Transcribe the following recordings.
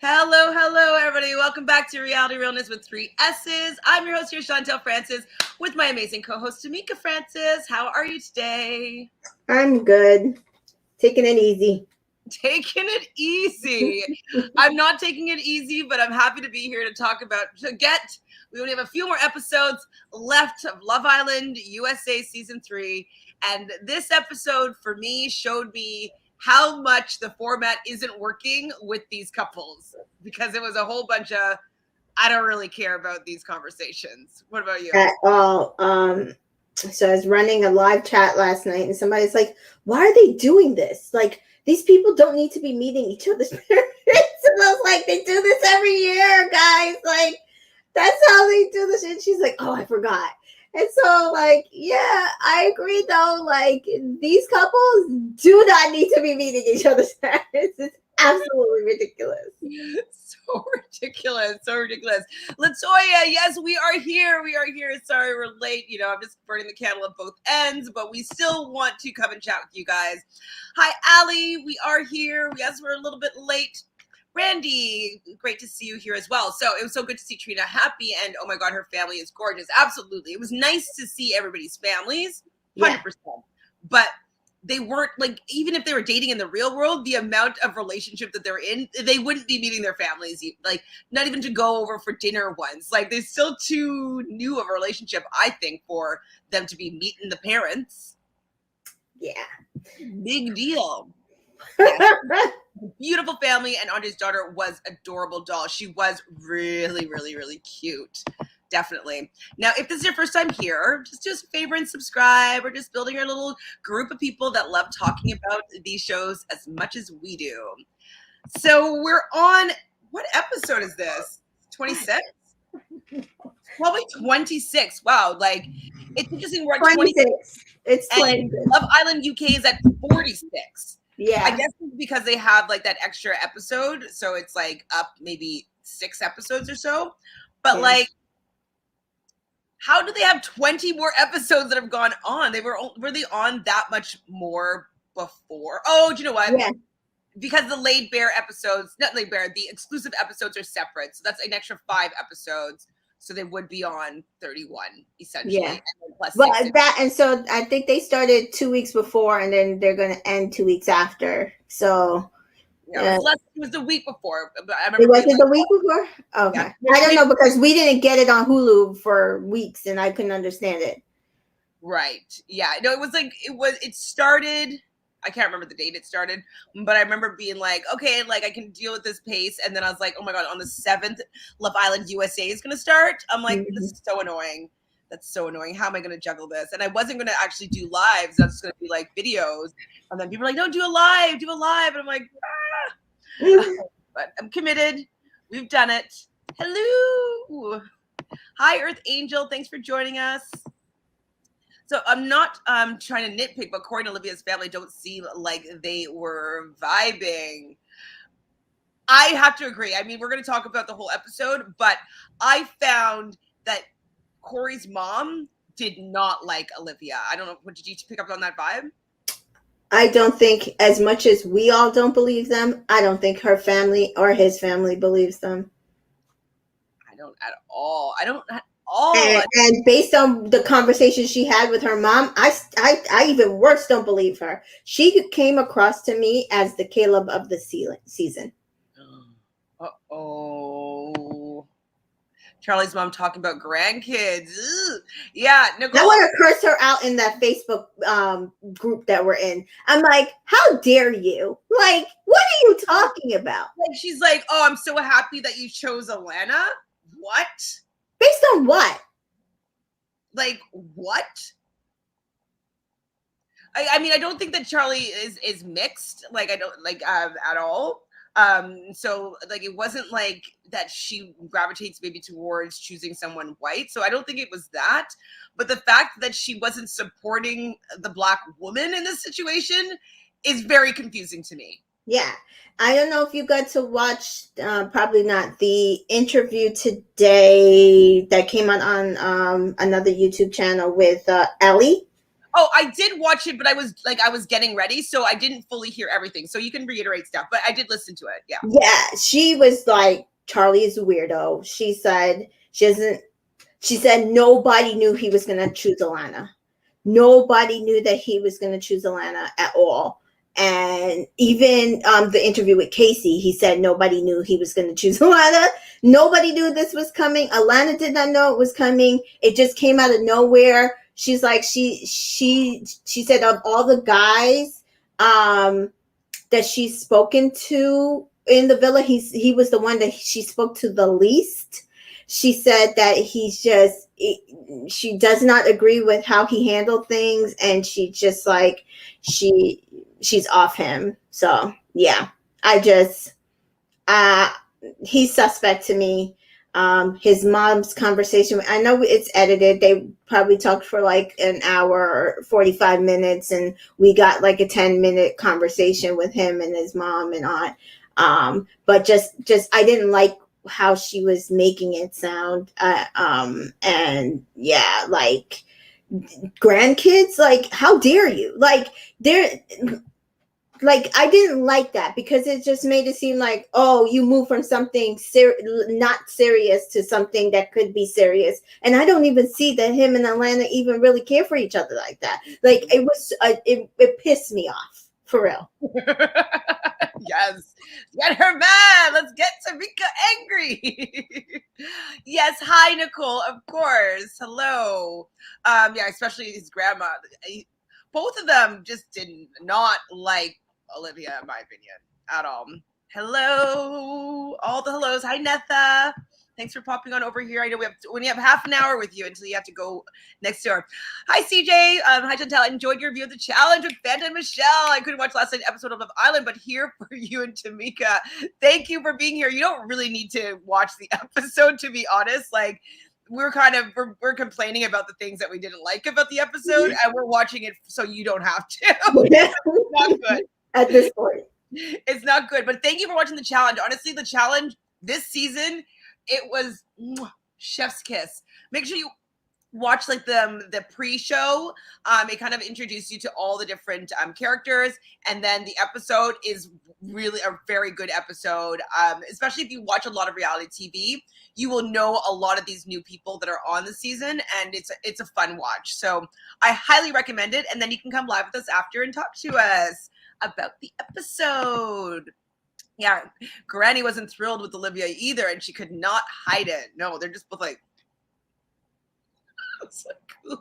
Hello, hello, everybody. Welcome back to Realness with three S's. I'm your host here, Chantele Francis, with my amazing co-host, Tamika Francis. How are you today? I'm good. Taking it easy. Taking it easy. I'm not taking it easy, but I'm happy to be here to talk about, we only have a few more episodes left of Love Island USA Season 3. And this episode, for me, showed me how much the format isn't working with these couples, because it was a whole bunch of, I don't really care about these conversations. What about you? At all. So I was running a live chat last night, and somebody's like, "Why are they doing this? Like, these people don't need to be meeting each other's parents." And I was like, "They do this every year, guys. Like, that's how they do this." And she's like, "Oh, I forgot." And so, like, yeah, I agree. Though, like, these couples do not need to be meeting each other's parents. It's absolutely ridiculous. So ridiculous. So ridiculous. Latoya, yes, we are here. We are here. Sorry we're late. I'm just burning the candle at both ends, but we still want to come and chat with you guys. Hi, Allie. We are here. Yes, we're a little bit late. Randy, great to see you here as well. So it was so good to see Trina happy, and oh my God, her family is gorgeous. Absolutely. It was nice to see everybody's families, 100%. Yeah. But they weren't, like, even if they were dating in the real world, the amount of relationship that they're in, they wouldn't be meeting their families, like, not even to go over for dinner once. Like, they're still too new of a relationship, I think, for them to be meeting the parents. Yeah. Big deal. Yes. Beautiful family, and Andre's daughter was adorable doll. She was really, really, really cute. Definitely. Now, if this is your first time here, just favorite and subscribe. We're just building our little group of people that love talking about these shows as much as we do. So we're on, what episode is this? 26? Probably 26. Wow. Like, it's interesting. We're at 26. It's 26. Love Island UK is at 46. Yeah. I guess it's because they have like that extra episode. So it's like up maybe 6 episodes or so. But like, how do they have 20 more episodes that have gone on? They were they on that much more before? Oh, do you know what? Yeah. Because the Laid Bare episodes, not Laid Bare, the exclusive episodes are separate. So that's an extra 5 episodes. So they would be on 31, essentially. Yeah. And plus well, and so I think they started 2 weeks before, and then they're going to end 2 weeks after. So it was the week before. I remember it wasn't the week before? Okay. Yeah. I don't know, because we didn't get it on Hulu for weeks, and I couldn't understand it. Right. Yeah. No, it started, I can't remember the date it started, but I remember being like, okay, like I can deal with this pace. And then I was like, oh my God, on the 7th, Love Island USA is going to start. I'm like, this is so annoying. That's so annoying. How am I going to juggle this? And I wasn't going to actually do lives. I was going to be like videos. And then people are like, no, do a live. And I'm like, but I'm committed. We've done it. Hello. Hi, Earth Angel. Thanks for joining us. So I'm not trying to nitpick, but Corey and Olivia's family don't seem like they were vibing. I have to agree. I mean, we're going to talk about the whole episode, but I found that Corey's mom did not like Olivia. I don't know. Did you pick up on that vibe? I don't think, as much as we all don't believe them, I don't think her family or his family believes them. I don't at all. And based on the conversation she had with her mom, I even worse don't believe her. She came across to me as the Caleb of the season. Uh-oh. Charlie's mom talking about grandkids. Ugh. Yeah, Nicole. I want to curse her out in that Facebook group that we're in. I'm like, how dare you? Like, what are you talking about? Like, she's like, oh, I'm so happy that you chose Alana. What? Based on what? Like, what? I mean, I don't think that Charlie is mixed. Like, I don't like at all. So like, it wasn't like that she gravitates maybe towards choosing someone white. So I don't think it was that. But the fact that she wasn't supporting the Black woman in this situation is very confusing to me. Yeah. I don't know if you got to watch, probably not, the interview today that came out on another YouTube channel with Ellie. Oh, I did watch it, but I was getting ready, so I didn't fully hear everything. So you can reiterate stuff, but I did listen to it. Yeah. Yeah, she was like, Charlie is a weirdo. She said nobody knew he was going to choose Alana. Nobody knew that he was going to choose Alana at all. And even the interview with Casey, he said nobody knew he was going to choose Alana. Nobody knew this was coming. Alana did not know it was coming. It just came out of nowhere. She's like, she said of all the guys that she's spoken to in the villa, he was the one that she spoke to the least. She said that she does not agree with how he handled things, and she just like she's off him. So yeah, he's suspect to me. His mom's conversation, I know it's edited. They probably talked for like an hour or 45 minutes, and we got like a 10-minute conversation with him and his mom and aunt. But just I didn't like how she was making it sound. And yeah, like grandkids, like how dare you? Like they're like, I didn't like that because it just made it seem like, oh, you move from something not serious to something that could be serious. And I don't even see that him and Alana even really care for each other like that. Like it was, it pissed me off for real. Yes, get her mad. Let's get Tamika angry. Yes, hi Nicole. Of course. Hello. Yeah, especially his grandma. Both of them just did not like Olivia, in my opinion, at all. Hello, all the hellos. Hi, Netha. Thanks for popping on over here. I know we only have half an hour with you until you have to go next door. Hi, CJ. Hi, Chantele. I enjoyed your review of the challenge with Fanta and Michelle. I couldn't watch last night's episode of Love Island, but here for you and Tamika. Thank you for being here. You don't really need to watch the episode, to be honest. Like, we're complaining about the things that we didn't like about the episode, and we're watching it so you don't have to. It's not good at this point. It's not good, but thank you for watching the challenge. Honestly, the challenge this season, it was chef's kiss. Make sure you watch like the pre-show. It kind of introduced you to all the different characters, and then the episode is really a very good episode. Especially if you watch a lot of reality TV, you will know a lot of these new people that are on the season, and it's a fun watch. So I highly recommend it, and then you can come live with us after and talk to us about the episode. Yeah, Granny wasn't thrilled with Olivia either, and she could not hide it. No, they're just both like, it's like,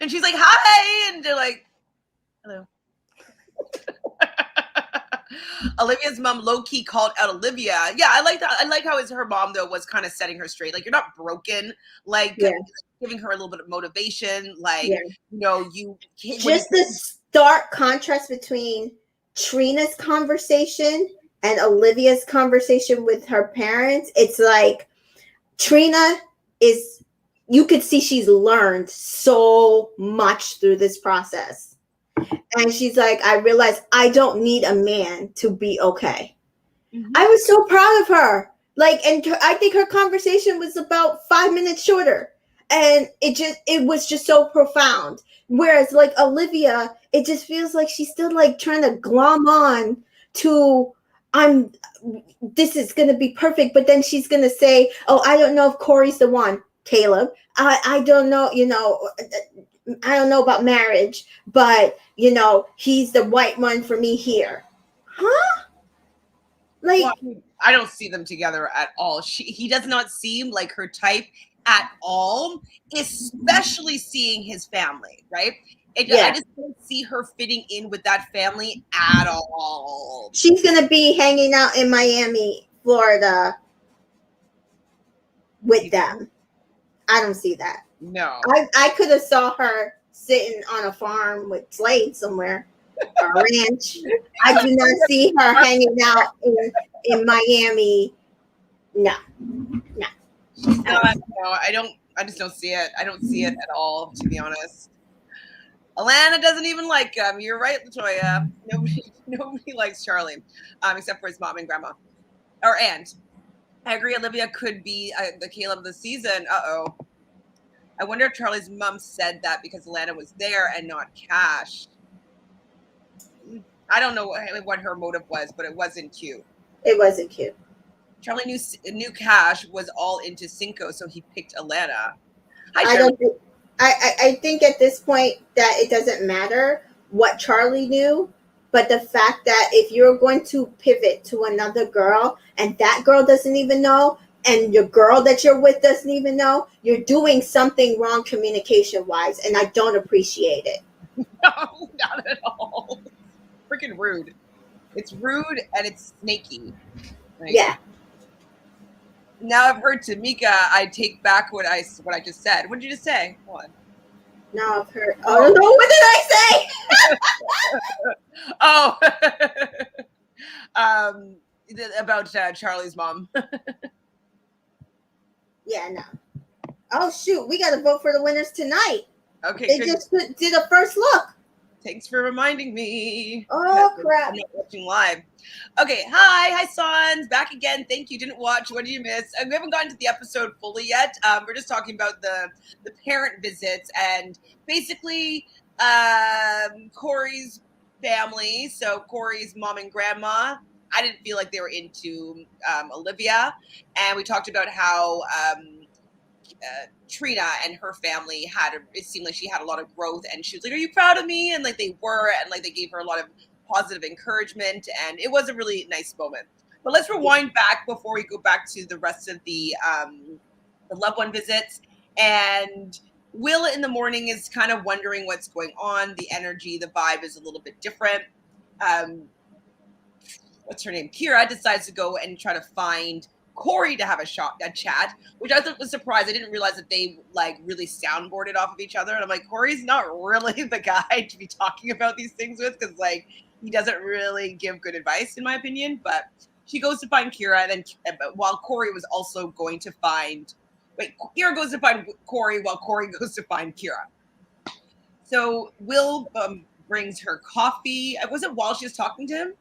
and she's like, hi, and they're like, hello. Olivia's mom low-key called out Olivia. Yeah, I like that. I like how her mom though was kind of setting her straight. Like, you're not broken. Like, giving her a little bit of motivation. Like, you know, just the stark contrast between Trina's conversation and Olivia's conversation with her parents. It's like Trina is, you could see she's learned so much through this process. And she's like, I realized I don't need a man to be okay. Mm-hmm. I was so proud of her. Like, and I think her conversation was about 5 minutes shorter. And it was just so profound. Whereas like Olivia, it just feels like she's still like trying to glom on to, this is going to be perfect. But then she's going to say, oh, I don't know if Corey's the one. Caleb, I don't know, you know, I don't know about marriage, but you know, he's the right one for me here. Huh? Like, well, I don't see them together at all. He does not seem like her type at all, especially seeing his family, right? I just don't see her fitting in with that family at all. She's gonna be hanging out in Miami, Florida with them. I don't see that. No. I could have saw her sitting on a farm with slaves somewhere, or a ranch. I do not see her hanging out in Miami. No. No, I just don't see it. I don't see it at all, to be honest. Alana doesn't even like him. You're right, Latoya. Nobody likes Charlie, except for his mom and grandma, or aunt. I agree. Olivia could be the Caleb of the season. Uh-oh. I wonder if Charlie's mom said that because Alana was there and not Cash. I don't know what her motive was, but it wasn't cute. It wasn't cute. Charlie knew Cash was all into Cinco, so he picked Alana. Hi, I Shirley. don't think, I think at this point that it doesn't matter what Charlie knew, but the fact that if you're going to pivot to another girl and that girl doesn't even know, and your girl that you're with doesn't even know, you're doing something wrong communication wise, and I don't appreciate it. No, not at all. Freaking rude. It's rude and it's snaky. Like, Yeah. Now I've heard Tamika, I take back what I just said. What did you just say? Hold on. Now I've heard. Oh no! What did I say? About Charlie's mom. Yeah, no. Oh shoot! We got to vote for the winners tonight. Okay, They good. just did a first look. Thanks for reminding me. Oh crap! I'm not watching live. Okay, hi, Sons, back again. Thank you. Didn't watch. What did you miss? We haven't gotten to the episode fully yet. We're just talking about the parent visits and basically Corey's family. So Corey's mom and grandma. I didn't feel like they were into Olivia, and we talked about how. Trina and her family it seemed like she had a lot of growth, and she was like, "Are you proud of me?" And like they were, and like they gave her a lot of positive encouragement, and it was a really nice moment. But let's rewind back before we go back to the rest of the loved one visits. And Will in the morning is kind of wondering what's going on. The energy, the vibe is a little bit different. What's her name? Kira decides to go and try to find Corey to have a chat, which I thought was a surprise. I didn't realize that they like really soundboarded off of each other. And I'm like, Corey's not really the guy to be talking about these things with, because like he doesn't really give good advice, in my opinion. But she goes to find Kira, and then while Corey was also going to find, Kira goes to find Corey while Corey goes to find Kira. So Will brings her coffee. Was it while she was talking to him?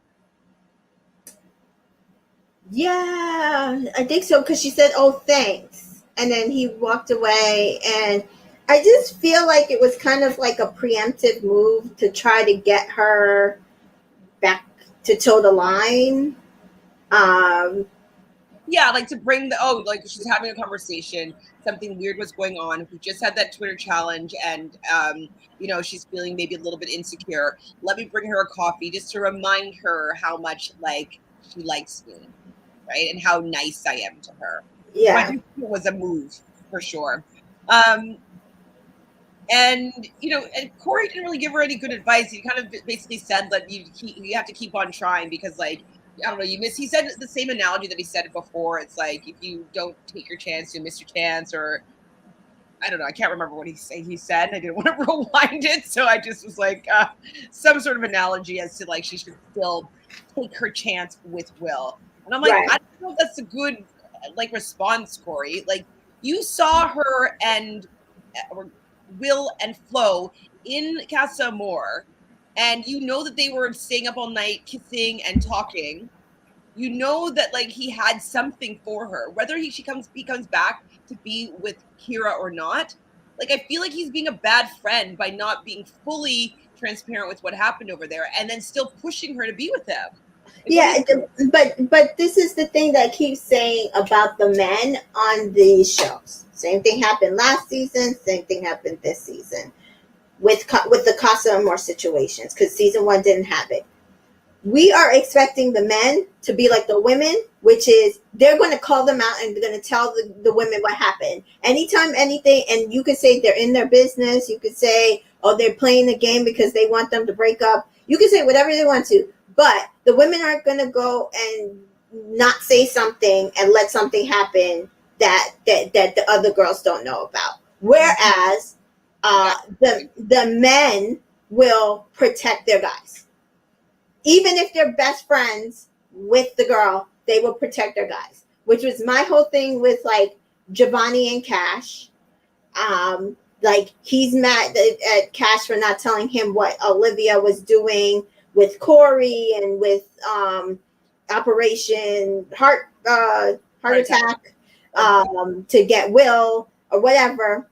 Yeah, I think so, because she said, "Oh, thanks," and then he walked away, and I just feel like it was kind of like a preemptive move to try to get her back to toe the line. Yeah, like to bring like she's having a conversation. Something weird was going on. We just had that Twitter challenge, and she's feeling maybe a little bit insecure. Let me bring her a coffee just to remind her how much like she likes me, right, and how nice I am to her. Yeah, so I think it was a move for sure. And Corey didn't really give her any good advice. He kind of basically said that you have to keep on trying, because like I don't know, he said the same analogy that he said before. It's like if you don't take your chance, you miss your chance, or I don't know. I can't remember what he said. And I didn't want to rewind it, so I just was like some sort of analogy as to like she should still take her chance with Will. And I'm like, right. I don't know if that's a good like response, Corey. Like you saw her and Will and Flo in Casa Amor, and you know that they were staying up all night kissing and talking. You know that like he had something for her, whether he comes back to be with Kira or not. Like I feel like he's being a bad friend by not being fully transparent with what happened over there, and then still pushing her to be with him. Like, yeah, but this is the thing that I keep saying about the men on these shows. Same thing happened last season. Same thing happened this season with the Casa Amor situations, because season 1 didn't have it. We are expecting the men to be like the women, which is they're going to call them out and they're going to tell the women what happened. Anytime anything, and you could say they're in their business. You could say, oh, they're playing the game because they want them to break up. You can say whatever they want to, but the women aren't going to go and not say something and let something happen that the other girls don't know about. Whereas the men will protect their guys. Even if they're best friends with the girl, they will protect their guys, which was my whole thing with like Giovanni and Cash. Like he's mad at Cash for not telling him what Olivia was doing with Corey and with Operation Heart Attack to get Will or whatever.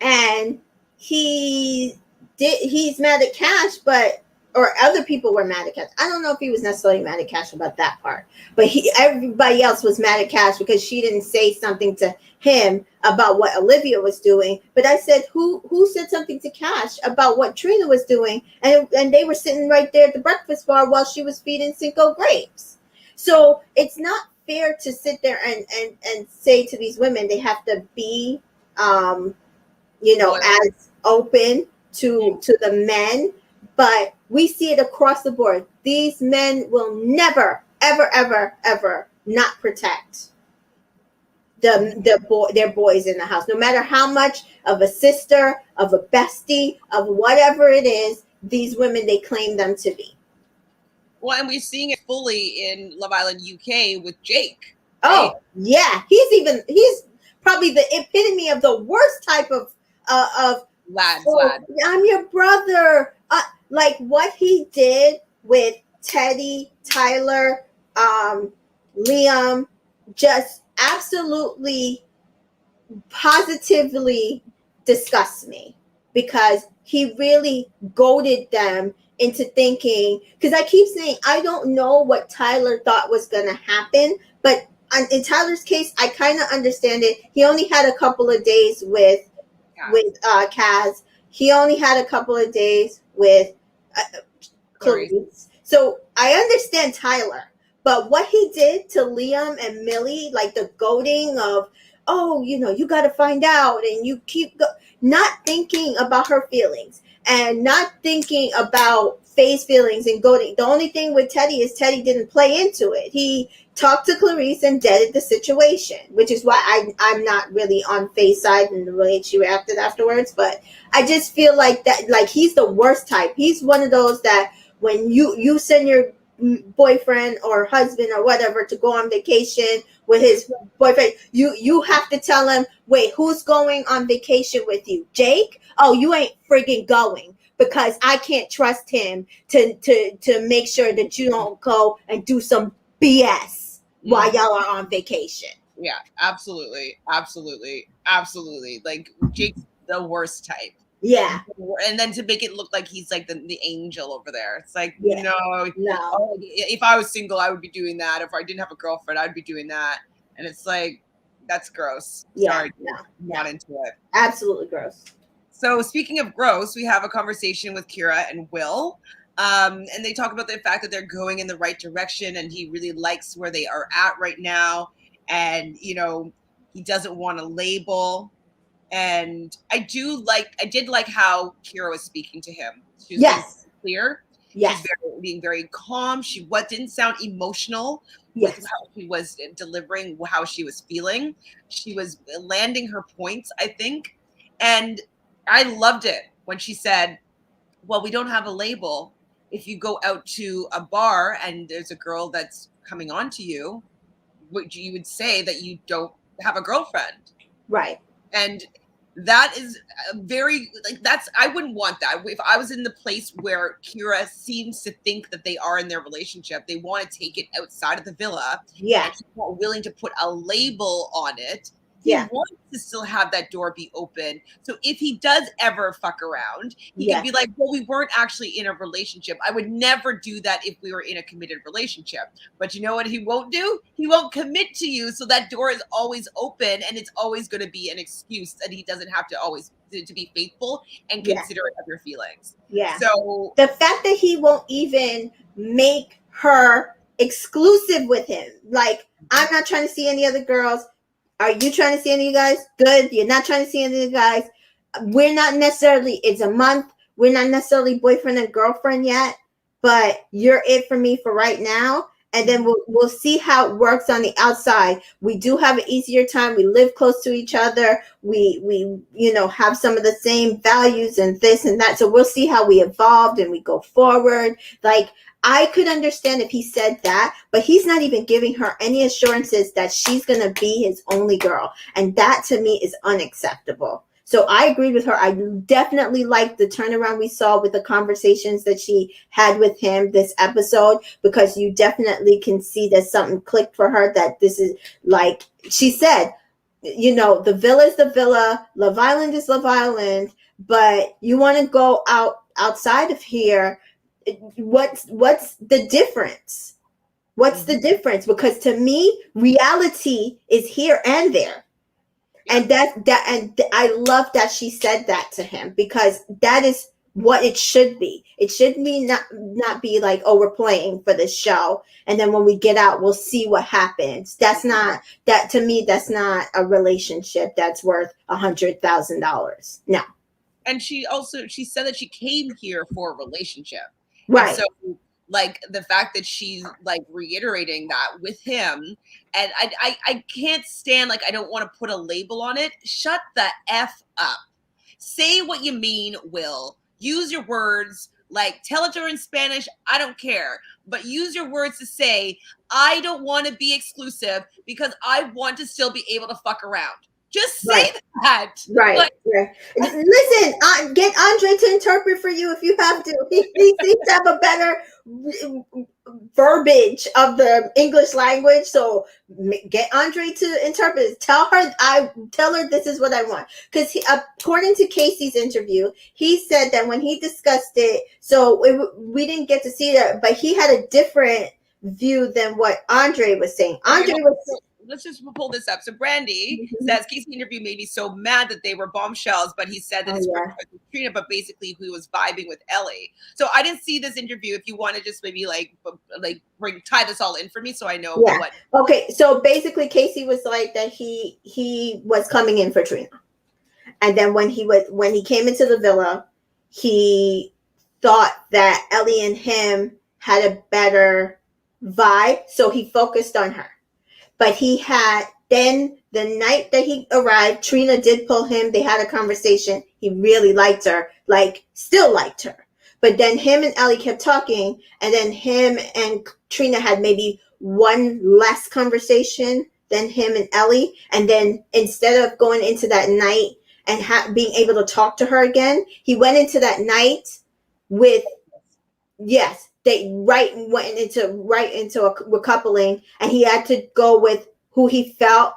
and he's mad at Cash, but or other people were mad at Cash. I don't know if he was necessarily mad at Cash about that part, but everybody else was mad at Cash because she didn't say something to him about what Olivia was doing. But I said, who said something to Cash about what Trina was doing? And they were sitting right there at the breakfast bar while she was feeding Cinco grapes. So it's not fair to sit there and say to these women they have to be as open to the men, but we see it across the board. These men will never, ever, ever, ever not protect their boys in the house, no matter how much of a sister, of a bestie, of whatever it is. These women, they claim them to be. Well, and we're seeing it fully in Love Island UK with Jake. Right? Oh yeah, he's probably the epitome of the worst type of lad. I'm your brother. Like what he did with Teddy, Tyler, Liam, just absolutely, positively disgusts me, because he really goaded them into thinking, because I keep saying I don't know what Tyler thought was going to happen, but in Tyler's case, I kind of understand it. He only had a couple of days with Kaz. He only had a couple of days with Clarice. So I understand Tyler, but what he did to Liam and Millie, like the goading of, oh, you got to find out, and you keep not thinking about her feelings and not thinking about Faye's feelings and goading. The only thing with Teddy is Teddy didn't play into it. He talked to Clarice and deaded the situation, which is why I'm not really on Faye's side in the way she reacted afterwards. But I just feel like that, like he's the worst type. He's one of those that when you send your boyfriend or husband or whatever to go on vacation with his boyfriend, you have to tell him, wait, who's going on vacation with you? Jake? Oh, you ain't friggin' going, because I can't trust him to make sure that you don't go and do some BS while y'all are on vacation. Yeah, absolutely. Like Jake's the worst type. Yeah. And then to make it look like he's like the angel over there. It's like, no. Oh, if I was single, I would be doing that. If I didn't have a girlfriend, I'd be doing that. And it's like, that's gross. Yeah, sorry, not into it. Absolutely gross. So speaking of gross, we have a conversation with Kira and Will. And they talk about the fact that they're going in the right direction, and he really likes where they are at right now. And, he doesn't want a label. And I did like how Kira was speaking to him. She was being clear. Yes. She was being very calm. She didn't sound emotional with how she was delivering how she was feeling. She was landing her points, I think. And I loved it when she said, well, we don't have a label. If you go out to a bar and there's a girl that's coming on to you, you would say that you don't have a girlfriend. Right. And that is very, I wouldn't want that. If I was in the place where Kira seems to think that they are in their relationship, they want to take it outside of the villa. Yeah. And she's not willing to put a label on it. He wants to still have that door be open. So if he does ever fuck around, he can be like, well, we weren't actually in a relationship. I would never do that if we were in a committed relationship. But you know what he won't do? He won't commit to you. So that door is always open, and it's always going to be an excuse that he doesn't have to always to be faithful and considerate of your feelings. Yeah. So the fact that he won't even make her exclusive with him, like, I'm not trying to see any other girls. Are you trying to see any of you guys? Good. You're not trying to see any of you guys. We're not necessarily, it's a month. We're not necessarily boyfriend and girlfriend yet, but you're it for me for right now. And then we'll see how it works on the outside. We do have an easier time. We live close to each other. We have some of the same values and this and that. So we'll see how we evolved and we go forward. Like, I could understand if he said that, but he's not even giving her any assurances that she's going to be his only girl. And that to me is unacceptable. So I agreed with her. I definitely liked the turnaround we saw with the conversations that she had with him this episode, because you definitely can see that something clicked for her, that this is, like she said, the villa is the villa, Love Island is Love Island, but you want to go outside of here. What's the difference? What's the difference? Because to me, reality is here and there. And I love that she said that to him, because that is what it should be. It should be not be like, oh, we're playing for this show, and then when we get out, we'll see what happens. That's not that to me. That's not a relationship that's worth $100,000. No. And she said that she came here for a relationship. And Right. so like the fact that she's like reiterating that with him, and I can't stand, like, I don't want to put a label on it. Shut the F up. Say what you mean, Will. Use your words. Like, tell it to her in Spanish. I don't care. But use your words to say, I don't want to be exclusive because I want to still be able to fuck around. Just say Right. that. Right. Like, Right. Listen, get Andre to interpret for you if you have to. He seems to have a better verbiage of the English language. So get Andre to interpret. Tell her this is what I want. Because according to Casey's interview, he said that when he discussed it, we didn't get to see that, but he had a different view than what Andre was saying. Andre was. Let's just pull this up. So Brandy says Casey's interview made me so mad that they were bombshells, but he said that his first choice was Trina, but basically he was vibing with Ellie. So I didn't see this interview. If you want to just maybe tie this all in for me so I know what. Okay, so basically Casey was like that he was coming in for Trina. And then when he came into the villa, he thought that Ellie and him had a better vibe, so he focused on her. But then the night that he arrived, Trina did pull him. They had a conversation. He really liked her, still liked her. But then him and Ellie kept talking, and then him and Trina had maybe one less conversation than him and Ellie. And then instead of going into that night and being able to talk to her again, he went into that night with, yes, they went into a coupling, and he had to go with who he felt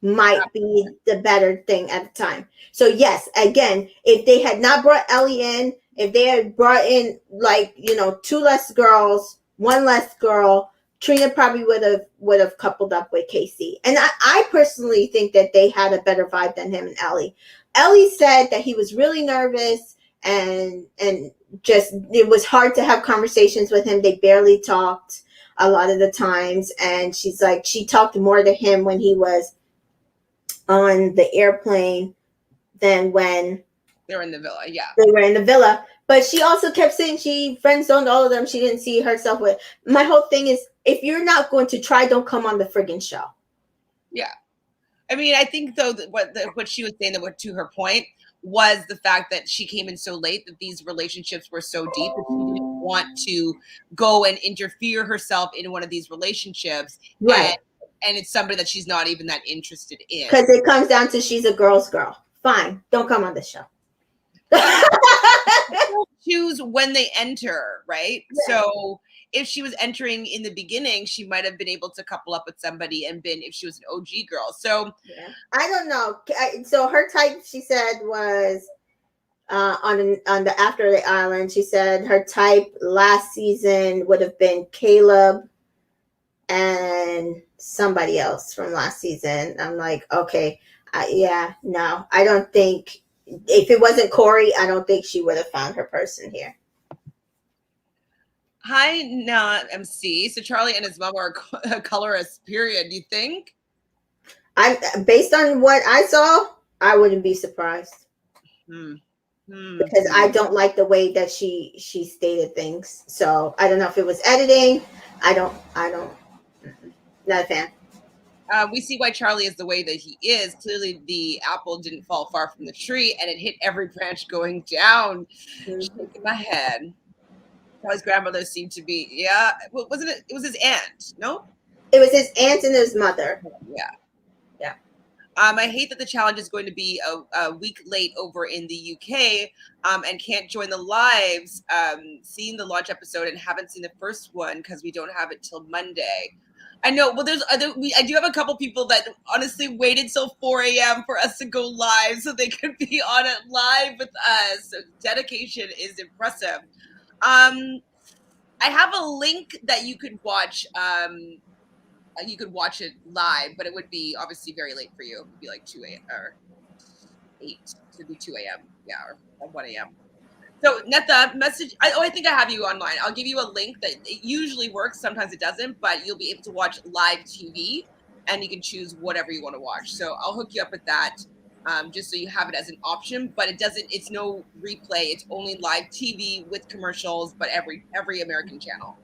might be the better thing at the time. So yes, again, if they had not brought Ellie in, if they had brought in two less girls, one less girl, Trina probably would have coupled up with Casey. And I personally think that they had a better vibe than him and Ellie. Ellie said that he was really nervous and just it was hard to have conversations with him. They barely talked a lot of the times, and she's like she talked more to him when he was on the airplane than when they were in the villa. Yeah, they were in the villa. But she also kept saying she friend-zoned all of them. She didn't see herself with. My whole thing is, if you're not going to try, don't come on the friggin' show. Yeah, I mean, I think though that what she was saying, that to her point was the fact that she came in so late, that these relationships were so deep that she didn't want to go and interfere herself in one of these relationships. Right. And it's somebody that she's not even that interested in. Because it comes down to she's a girl's girl. Fine. Don't come on the show. Choose when they enter, right? Yeah. So if she was entering in the beginning, she might have been able to couple up with somebody and been, if she was an OG girl. So yeah. I don't know. So her type, she said, was on the After the Island. She said her type last season would have been Caleb and somebody else from last season. I'm like, okay, no, I don't think. If it wasn't Corey, I don't think she would have found her person here. Hi, not MC. So Charlie and his mom are colorist, period. Do you think? Based on what I saw, I wouldn't be surprised. Because I don't like the way that she stated things. So I don't know if it was editing. I don't. Not a fan. We see why Charlie is the way that he is. Clearly, the apple didn't fall far from the tree, and it hit every branch going down. Shaking my head. Charlie's grandmother seemed to be, yeah. Wasn't it? It was his aunt, no? It was his aunt and his mother. Yeah. Yeah. I hate that the challenge is going to be a week late over in the UK and can't join the lives. Seeing the launch episode and haven't seen the first one because we don't have it till Monday. I know. Well, I do have a couple people that honestly waited till 4 a.m. for us to go live so they could be on it live with us. So dedication is impressive. I have a link that you could watch. You could watch it live, but it would be obviously very late for you. It would be like 2 a.m. or 8. So it'd be 2 a.m. Yeah, or 1 a.m. So Netha, message. I think I have you online. I'll give you a link that it usually works. Sometimes it doesn't, but you'll be able to watch live TV, and you can choose whatever you want to watch. So I'll hook you up with that, just so you have it as an option. But it doesn't. It's no replay. It's only live TV with commercials, but every American channel.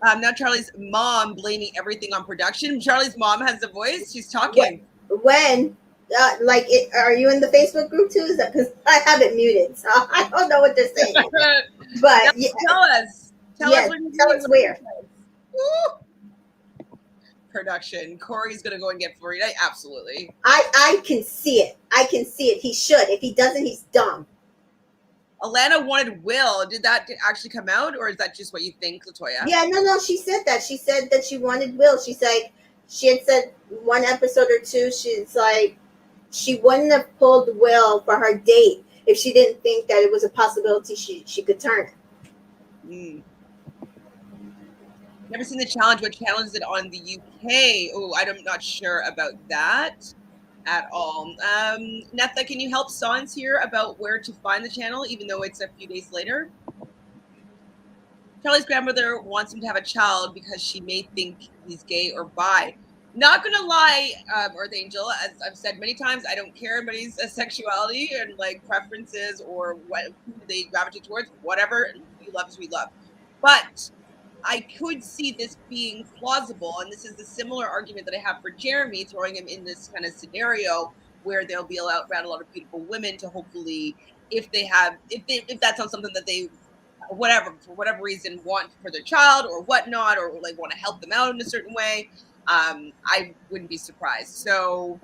Now Charlie's mom blaming everything on production. Charlie's mom has the voice. She's talking. When? Are you in the Facebook group too? Is that because I have it muted, so I don't know what they're saying. But yeah, Tell us. Tell us where. Production. Corey's gonna go and get Florida. Absolutely. I can see it. I can see it. He should. If he doesn't, he's dumb. Alana wanted Will. Did that actually come out, or is that just what you think, Latoya? Yeah, no. She said that. She said that she wanted Will. She's like, she had said one episode or two. She's like, she wouldn't have pulled Will for her date if she didn't think that it was a possibility she could turn it. Never seen the challenge. What challenge is it on the UK? Oh, I'm not sure about that at all. Netha, can you help Sans here about where to find the channel, even though it's a few days later? Charlie's grandmother wants him to have a child because she may think he's gay or bi. Not gonna lie, Earth Angel, as I've said many times, I don't care anybody's sexuality and like preferences or who they gravitate towards. Whatever we love is we love. But I could see this being plausible, and this is the similar argument that I have for Jeremy, throwing him in this kind of scenario where they'll be around a lot of beautiful women to hopefully, if that's not something that they, for whatever reason, want for their child or whatnot, or like want to help them out in a certain way, I wouldn't be surprised. So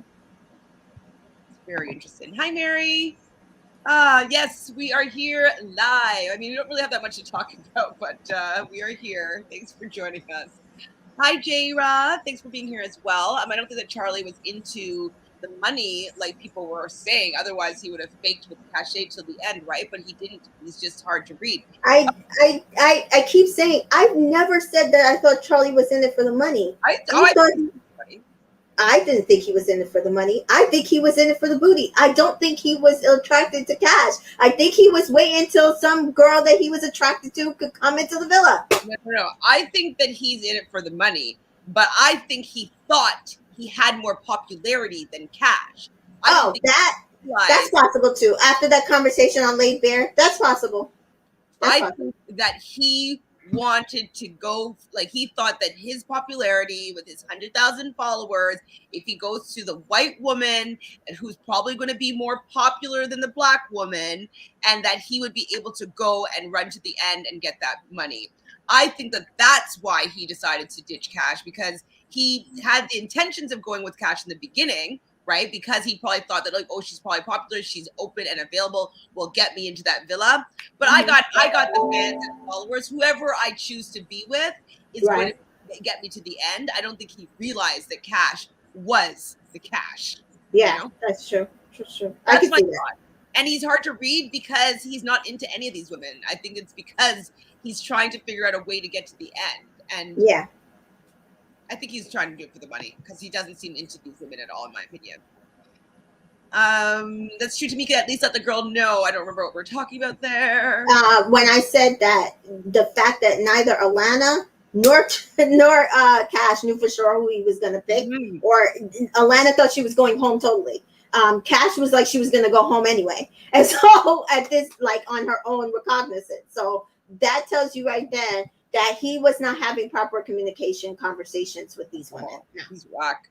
it's very interesting. Hi, Mary. Yes, we are here live. I mean, we don't really have that much to talk about, but we are here. Thanks for joining us. Hi, J-Ra. Thanks for being here as well. I don't think that Charlie was into the money like people were saying. Otherwise, he would have faked with the cachet till the end, right? But he didn't. He's just hard to read. I keep saying I've never said that I thought Charlie was in it for the money. I didn't think he was in it for the money. I think he was in it for the booty. I don't think he was attracted to cash. I think he was waiting until some girl that he was attracted to could come into the villa. No. I think that he's in it for the money, but I think he thought he had more popularity than cash. That's possible too. After that conversation on Laid Bare, that's possible. I think that he wanted to go, like he thought that his popularity with his 100,000 followers, if he goes to the white woman and who's probably going to be more popular than the black woman, and that he would be able to go and run to the end and get that money. I think that that's why he decided to ditch cash, because he had the intentions of going with cash in the beginning, right? Because he probably thought that, like, oh, she's probably popular, she's open and available, will get me into that villa. But I got the fans and followers. Whoever I choose to be with is going to get me to the end. I don't think he realized that cash was the cash. Yeah, you know? That's true. True. That's my thought. And he's hard to read because he's not into any of these women. I think it's because he's trying to figure out a way to get to the end. And yeah, I think he's trying to do it for the money because he doesn't seem into these women at all, in my opinion. That's true, Tamika. At least let the girl know. I don't remember what we're talking about there. When I said that, the fact that neither Alana nor Cash knew for sure who he was going to pick, or Alana thought she was going home totally. Cash was like she was going to go home anyway, and so at this, like on her own recognizance. So that tells you right then that he was not having proper communication conversations with these women. He's whack.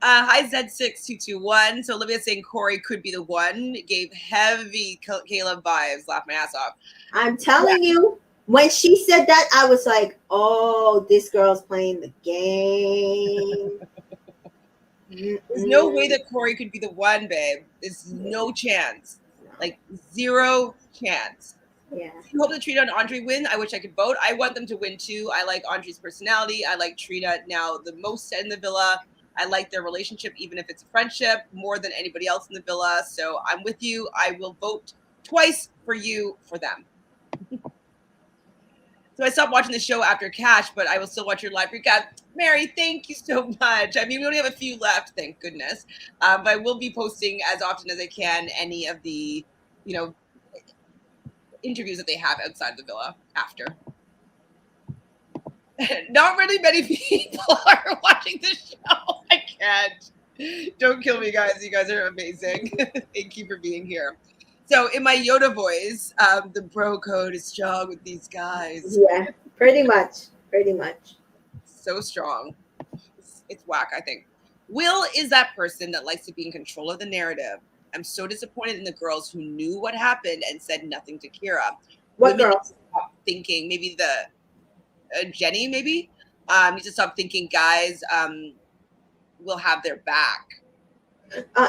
Hi, Z6221. So Olivia's saying Corey could be the one. It gave heavy Caleb vibes. Laughed my ass off. I'm telling you, when she said that, I was like, oh, this girl's playing the game. There's no way that Corey could be the one, babe. There's no chance. Like, zero chance. Yeah. I hope that Trina and Andre win. I wish I could vote. I want them to win too. I like Andre's personality. I like Trina now the most in the villa. I like their relationship, even if it's a friendship, more than anybody else in the villa. So I'm with you. I will vote twice for you for them. So I stopped watching the show after Cash, but I will still watch your live recap. Mary, thank you so much. I mean, we only have a few left, thank goodness. But I will be posting as often as I can any of the, you know, interviews that they have outside the villa after. Not really many people are watching the show. I can't. Don't kill me, guys. You guys are amazing. Thank you for being here. So, in my Yoda voice, the bro code is strong with these guys. Yeah, pretty much. Pretty much. So strong. It's whack, I think. Will is that person that likes to be in control of the narrative. I'm so disappointed in the girls who knew what happened and said nothing to Kira. What Women need girl? to stop thinking, maybe the Jenny, maybe need to stop thinking guys will have their back.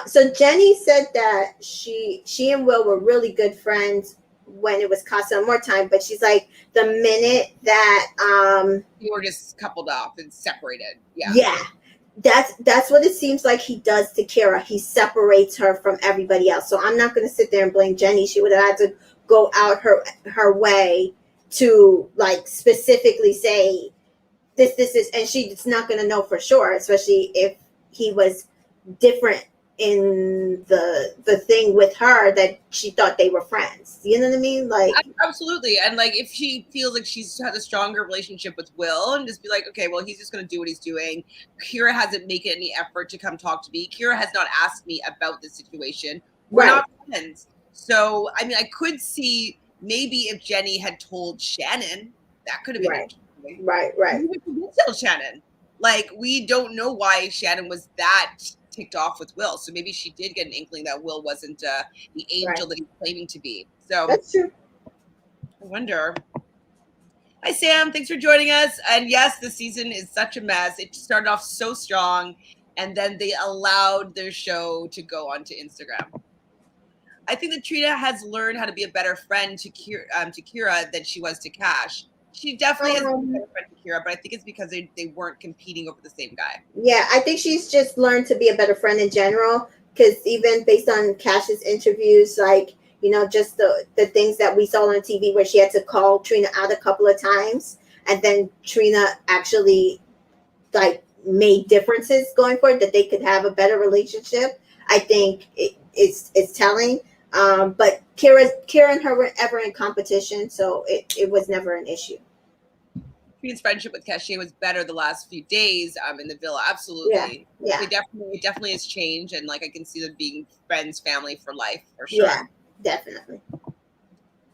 So Jenny said that she and Will were really good friends when it was Casa More Time, but she's like the minute that You were just coupled up and separated. yeah, that's what it seems like he does to Kira. He separates her from everybody else. So I'm not going to sit there and blame Jenny. She would have had to go out her way to like specifically say this is, and she's not going to know for sure, especially if he was different in the thing with her that she thought they were friends. You know what I mean? Like absolutely. And like if she feels like she's had a stronger relationship with Will and just be like, okay, well, he's just going to do what he's doing. Kira hasn't made any effort to come talk to me. Kira has not asked me about this situation. We're not friends. So I mean, I could see maybe if Jenny had told Shannon, that could have been interesting. Right. We could tell Shannon. Like we don't know why Shannon was that ticked off with Will. So maybe she did get an inkling that Will wasn't the angel that he's claiming to be. So that's true. I wonder. Hi, Sam. Thanks for joining us. And yes, the season is such a mess. It started off so strong, and then they allowed their show to go onto Instagram. I think that Trina has learned how to be a better friend to Kira than she was to Cash. She definitely has been a better friend to Kira, but I think it's because they weren't competing over the same guy. Yeah, I think she's just learned to be a better friend in general. Because even based on Cash's interviews, like just the things that we saw on TV where she had to call Trina out a couple of times, and then Trina actually like made differences going forward that they could have a better relationship. I think it's telling. But Kira and her were ever in competition, so it was never an issue. Trina's friendship with Cachet was better the last few days in the villa. Absolutely. Yeah. It definitely has changed, and like I can see them being friends, family for life for sure. Yeah, definitely.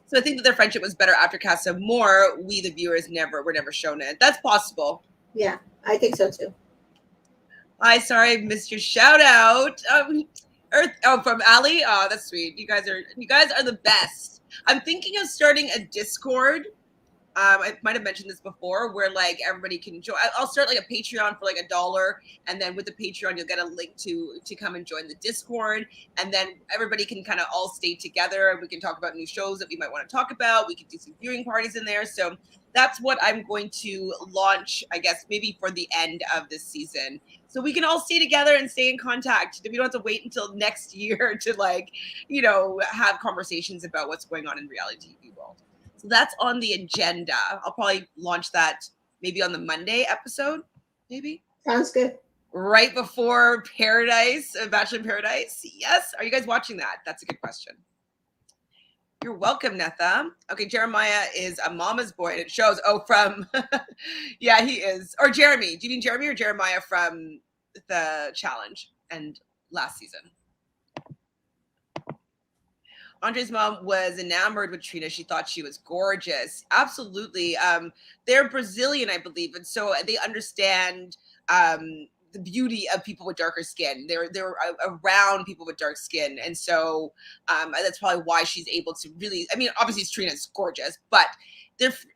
So I think that their friendship was better after Casa More. We, the viewers, were never shown it. That's possible. Yeah, I think so too. Hi, sorry, I missed your shout out. From Ali. Oh, that's sweet. You guys are the best. I'm thinking of starting a Discord. I might have mentioned this before, where like everybody can join. I'll start like a Patreon for like $1, and then with the Patreon, you'll get a link to come and join the Discord, and then everybody can kind of all stay together. We can talk about new shows that we might want to talk about. We can do some viewing parties in there. So that's what I'm going to launch, I guess, maybe for the end of this season. So we can all stay together and stay in contact. We don't have to wait until next year to like, have conversations about what's going on in reality TV world. So that's on the agenda. I'll probably launch that maybe on the Monday episode, maybe. Sounds good. Right before Paradise, Bachelor in Paradise. Yes. Are you guys watching that? That's a good question. You're welcome, Netha. Okay, Jeremiah is a mama's boy, and it shows. Oh, from, yeah, he is. Or Jeremy. Do you mean Jeremy or Jeremiah from the challenge and last season? Andre's mom was enamored with Trina. She thought she was gorgeous. Absolutely. They're Brazilian, I believe, and so they understand the beauty of people with darker skin. They're around people with dark skin, and so that's probably why she's able to really. I mean, obviously, Trina's gorgeous, but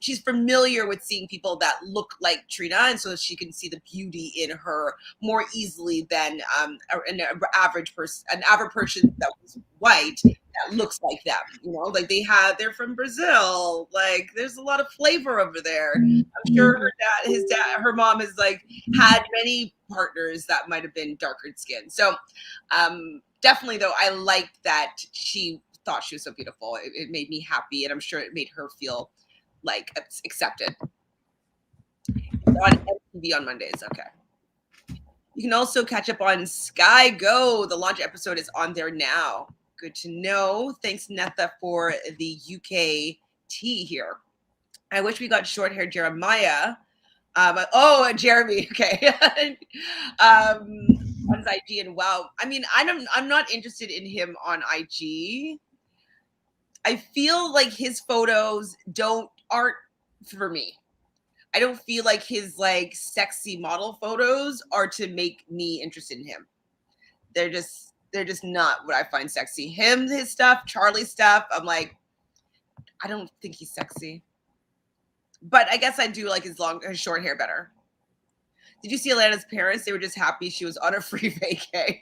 she's familiar with seeing people that look like Trina, and so she can see the beauty in her more easily than an average person that was white that looks like them. Like they're from Brazil. Like there's a lot of flavor over there. I'm sure her mom has like had many partners that might have been darker skinned. So definitely though, I liked that she thought she was so beautiful. It made me happy, and I'm sure it made her feel like accepted. On MTV on Mondays. Okay. You can also catch up on Sky Go. The launch episode is on there now. Good to know. Thanks, Netha, for the UK tea here. I wish we got short hair Jeremiah. Jeremy. Okay. On his IG, and wow. I mean, I'm not interested in him on IG. I feel like his photos aren't for me. I don't feel like his like sexy model photos are to make me interested in him. They're just not what I find sexy. His stuff, Charlie's stuff, I'm like, I don't think he's sexy. But I guess I do like his short hair better. Did you see Alana's parents? They were just happy she was on a free vacay.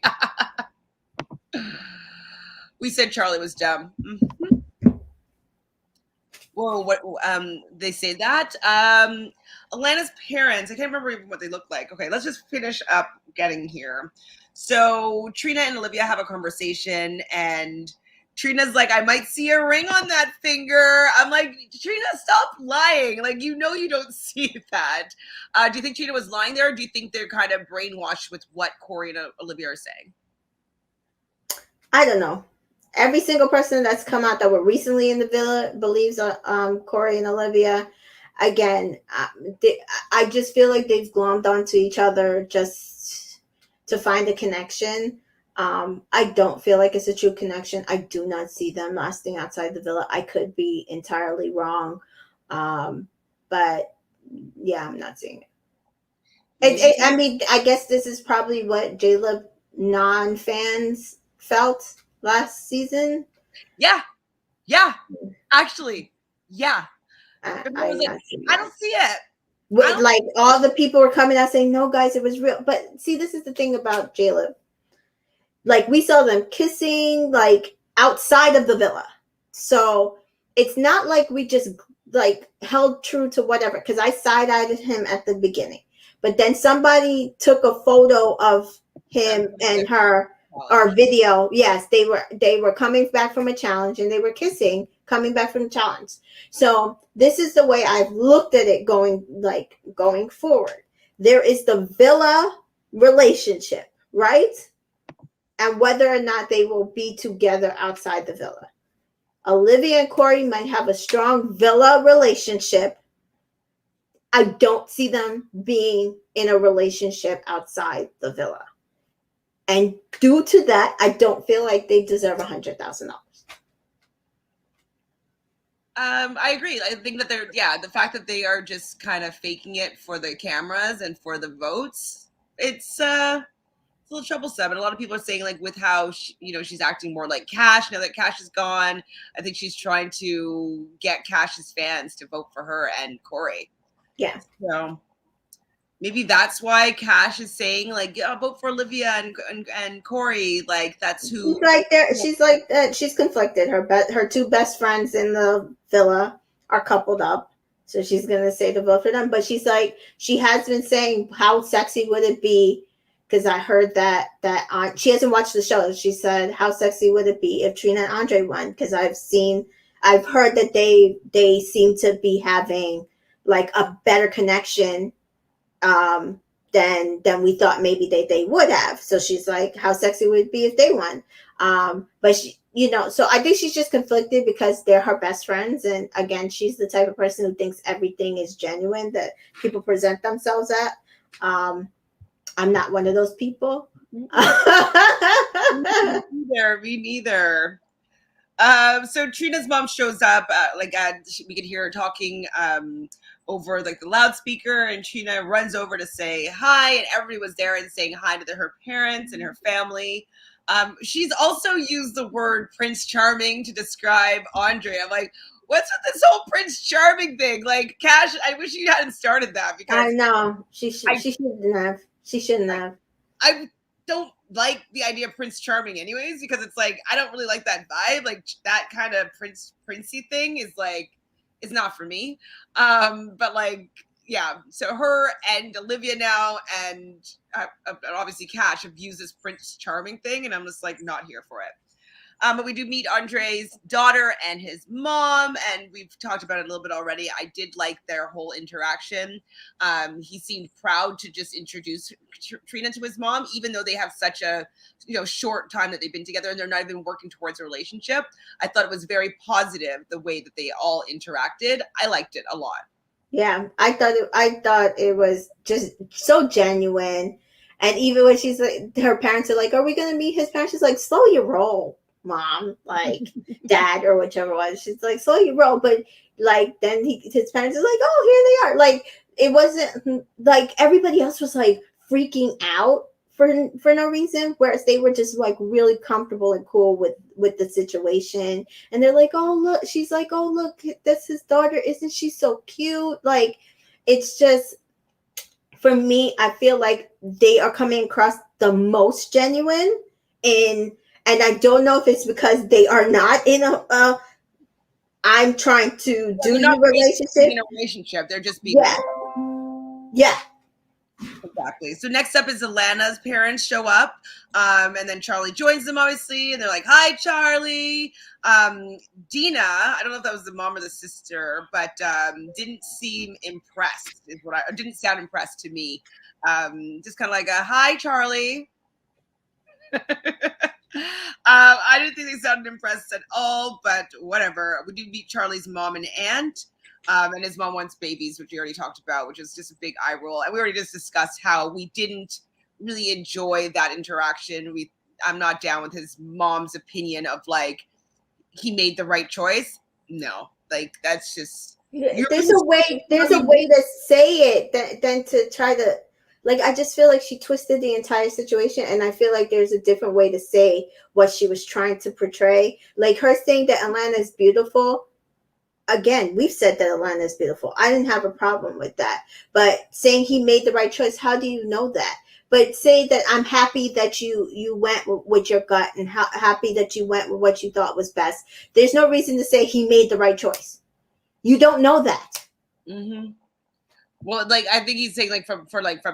We said Charlie was dumb. Mm-hmm. Whoa, what they say that? Alana's parents, I can't remember even what they look like. Okay, let's just finish up getting here. So Trina and Olivia have a conversation, and Trina's like, I might see a ring on that finger. I'm like, Trina, stop lying. Like, you don't see that. Do you think Trina was lying there, or do you think they're kind of brainwashed with what Corey and Olivia are saying? I don't know. Every single person that's come out that were recently in the villa believes Corey and Olivia. Again, I just feel like they've glommed onto each other just to find a connection. I don't feel like it's a true connection. I do not see them lasting outside the villa. I could be entirely wrong. But yeah, I'm not seeing it. I mean, I guess this is probably what J-Lo non-fans felt last season. Yeah. Actually, yeah. I don't see it. Like all the people were coming out saying, no, guys, it was real. But see, this is the thing about J-Lo. Like, we saw them kissing, like, outside of the villa. So it's not like we just, like, held true to whatever. Because I side-eyed him at the beginning. But then somebody took a photo of him and her, or video. Yes, they were coming back from a challenge, and they were kissing, coming back from the challenge. So this is the way I've looked at it going forward. There is the villa relationship, right? And whether or not they will be together outside the villa. Olivia and Corey might have a strong villa relationship. I don't see them being in a relationship outside the villa. And due to that, I don't feel like they deserve $100,000. I agree. I think that the fact that they are just kind of faking it for the cameras and for the votes, it's a little troublesome. And a lot of people are saying, like, with how she's acting more like Cash now that Cash is gone. I think she's trying to get Cash's fans to vote for her and Corey. Yeah. So maybe that's why Cash is saying, like, yeah, vote for Olivia and Corey. Like, that's who. She's like there. She's like that. She's conflicted. Her two best friends in the villa are coupled up, so she's gonna say to vote for them. But she's like, she has been saying, how sexy would it be? Because I heard that she hasn't watched the show. She said, how sexy would it be if Trina and Andre won? Because I've heard that they seem to be having like a better connection than we thought maybe they would have. So she's like, how sexy would it be if they won? But she, so I think she's just conflicted because they're her best friends. And again, she's the type of person who thinks everything is genuine that people present themselves at. I'm not one of those people. Me neither. So Trina's mom shows up, we could hear her talking over like the loudspeaker, and Trina runs over to say hi, and everybody was there and saying hi to her parents and her family. She's also used the word Prince Charming to describe Andre. I'm like, what's with this whole Prince Charming thing? Like, Cash, I wish you hadn't started that because I know she shouldn't have. She shouldn't have. don't like the idea of Prince Charming anyways, because it's like I don't really like that vibe. Like that kind of princey thing is like is not for me. But like yeah, so her and Olivia now and obviously Cash have used this Prince Charming thing, and I'm just like not here for it. But we do meet Andre's daughter and his mom, and we've talked about it a little bit already. I did like their whole interaction. He seemed proud to just introduce Trina to his mom, even though they have such a short time that they've been together and they're not even working towards a relationship. I thought it was very positive the way that they all interacted. I liked it a lot. Yeah, I thought it was just so genuine. And even when she's like, her parents are like, "Are we gonna meet his parents?" She's like, "Slow your roll, mom." Like, dad or whichever one. She's like, "Slow your roll," but like then his parents are like, "Oh, here they are." Like it wasn't like everybody else was like freaking out for no reason, whereas they were just like really comfortable and cool with the situation. And they're like, "Oh look," she's like, "Oh look, that's his daughter. Isn't she so cute?" Like it's just, for me, I feel like they are coming across the most genuine in, and I don't know if it's because they are not in a I'm trying to Yeah, do they're not you being relationship. in a relationship. They're just being Yeah. Yeah. exactly. So next up is Alana's parents show up, and then Charlie joins them, obviously, and they're like, "Hi, Charlie." Dina, I don't know if that was the mom or the sister, but didn't seem impressed. Is what I didn't sound impressed to me. Just kind of like a "Hi, Charlie." I didn't think they sounded impressed at all, but whatever. We do meet Charlie's mom and aunt. And his mom wants babies, which we already talked about, which is just a big eye roll. And we already just discussed how we didn't really enjoy that interaction. I'm not down with his mom's opinion of like he made the right choice. No, like that's just There's a way. There's a way to say it than to try to. Like I just feel like she twisted the entire situation, and I feel like there's a different way to say what she was trying to portray. Like her saying that Atlanta is beautiful. Again, we've said that Atlanta is beautiful. I didn't have a problem with that. But saying he made the right choice, how do you know that? But say that I'm happy that you went with your gut, and happy that you went with what you thought was best. There's no reason to say he made the right choice. You don't know that. Mm-hmm. Well, like I think he's saying like from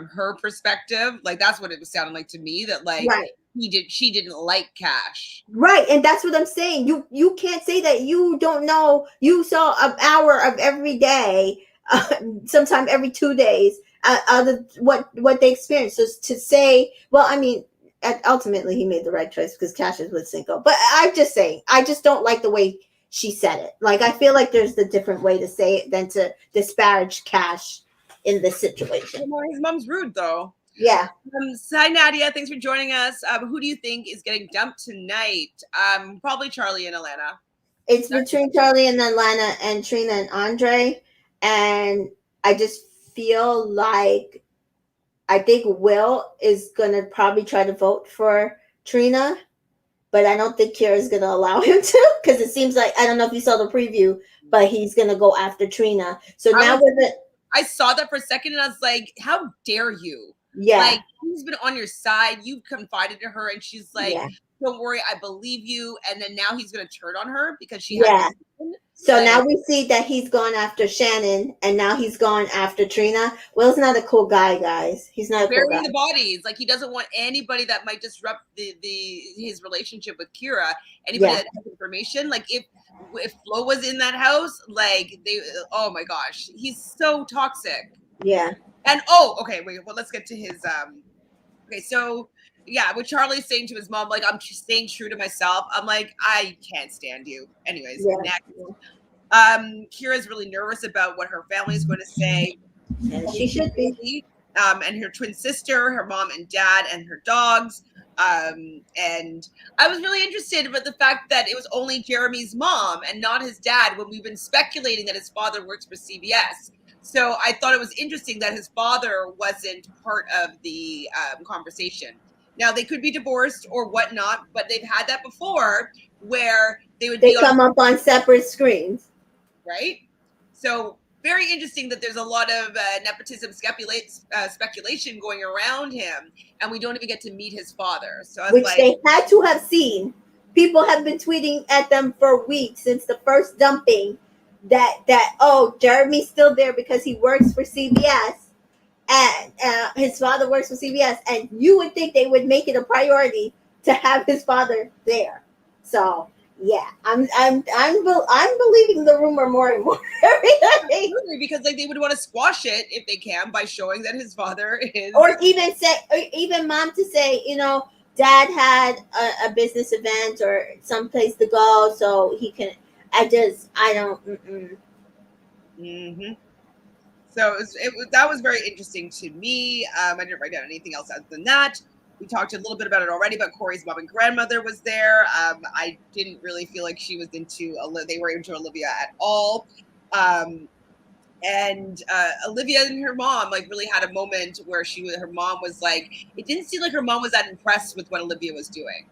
her perspective, like that's what it was sounding like to me. That like Right. she didn't like Cash. Right, and that's what I'm saying. You can't say that you don't know. You saw an hour of every day, sometime every 2 days, of what they experienced. So to say, well, I mean, ultimately he made the right choice because Cash is with Cinco. But I'm just saying, I just don't like the way she said it. Like I feel like there's a different way to say it than to disparage Cash in this situation. Well, his mom's rude though. Yeah. Hi Nadia, thanks for joining us. Who do you think is getting dumped tonight? Probably Charlie and Alana. It's between Charlie and Atlanta and Trina and Andre. And I just feel like I think Will is going to probably try to vote for Trina, but I don't think Kira's going to allow him to, because it seems like, I don't know if you saw the preview, but he's going to go after Trina. So now I saw that for a second and I was like, how dare you? Yeah. Like, who's been on your side? You've confided to her and she's like, Yeah. don't worry, I believe you. And then now he's going to turn on her because she Yeah. had. So now we see that he's gone after Shannon, and now he's gone after Trina. Will's not a cool guy, guys. He's not a cool guy. Burying the bodies. Like he doesn't want anybody that might disrupt his relationship with Kira. Anybody that has information. Like if Flo was in that house, like oh my gosh, he's so toxic. Yeah. And okay, wait, well let's get to his okay, so yeah, what Charlie's saying to his mom, like, I'm just staying true to myself. I'm like, I can't stand you. Anyways, next. Kira's really nervous about what her family is going to say. And she should be. And her twin sister, her mom and dad, and her dogs. And I was really interested about the fact that it was only Jeremy's mom and not his dad when we've been speculating that his father works for CBS. So I thought it was interesting that his father wasn't part of the conversation. Now they could be divorced or whatnot, but they've had that before where they come up on separate screens, right? So very interesting that there's a lot of nepotism speculation going around him, and we don't even get to meet his father. So I was which like, they had to have seen. People have been tweeting at them for weeks since the first dumping that oh, Jeremy's still there because he works for CBS, and his father works for CBS, and you would think they would make it a priority to have his father there. So yeah, I'm believing the rumor more and more every day. absolutely, because like they would want to squash it if they can by showing that his father is, Or even say, or even mom to say, dad had a business event or someplace to go, so he can. I don't. Mm-mm. mm-hmm. So that was very interesting to me. I didn't write down anything else other than that. We talked a little bit about it already, but Corey's mom and grandmother was there. I didn't really feel like she was they were into Olivia at all. And Olivia and her mom like really had a moment where her mom was like, it didn't seem like her mom was that impressed with what Olivia was doing.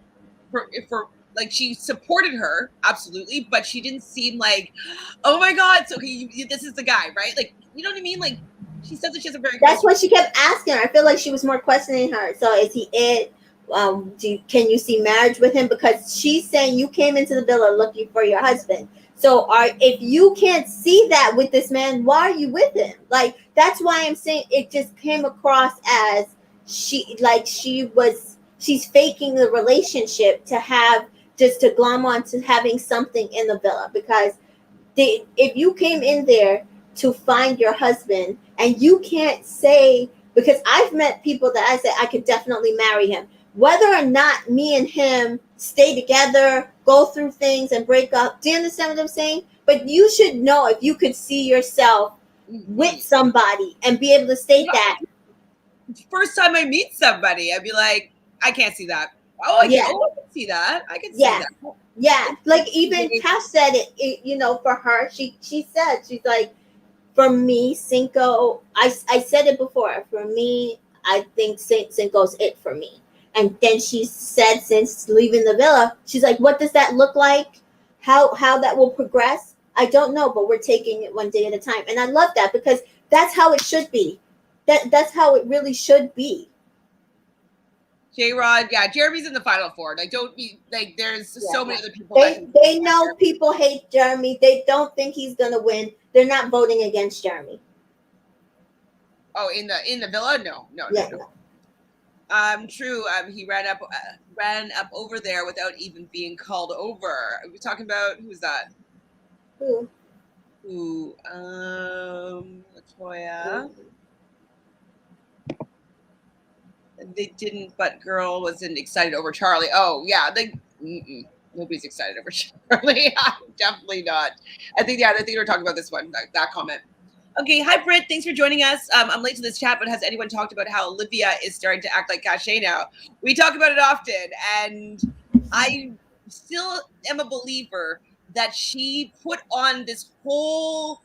For like she supported her absolutely, but she didn't seem like, oh my god, so okay, this is the guy, right? Like, you know what I mean? Like, she said that she has a very close. That's what she kept asking her. I feel like she was more questioning her. So is he it? Can you see marriage with him? Because she's saying you came into the villa looking for your husband. So if you can't see that with this man, why are you with him? Like, that's why I'm saying it just came across as she's faking the relationship to have, just to glom on to having something in the villa. Because if you came in there to find your husband and you can't say, because I've met people that I said I could definitely marry him, whether or not me and him stay together, go through things and break up. Do you understand what I'm saying? But you should know if you could see yourself with somebody and be able to state that. First time I meet somebody, I'd be like, I can't see that. Oh, I can see that. I can see that. Yeah, like even Cash said it, for her, she said, she's like, for me, Cinco, I said it before, for me, I think Cinco's it for me. And then she said, since leaving the villa, she's like, what does that look like? How that will progress? I don't know, but we're taking it one day at a time. And I love that, because that's how it should be. That's how it really should be. J-Rod, yeah, Jeremy's in the final four. Like, don't be like, there's so many other people. They know people hate Jeremy. They don't think he's gonna win. They're not voting against Jeremy. Oh, in the villa? No. True. He ran up over there without even being called over. Are we talking about, who's that? Who? Latoya. They didn't, but girl wasn't excited over Charlie. Oh yeah, nobody's excited over Charlie. Definitely not. I think we were talking about this one, that comment. Okay, hi Britt, thanks for joining us. I'm late to this chat, but has anyone talked about how Olivia is starting to act like Cachet now? We talk about it often, and I still am a believer that she put on this whole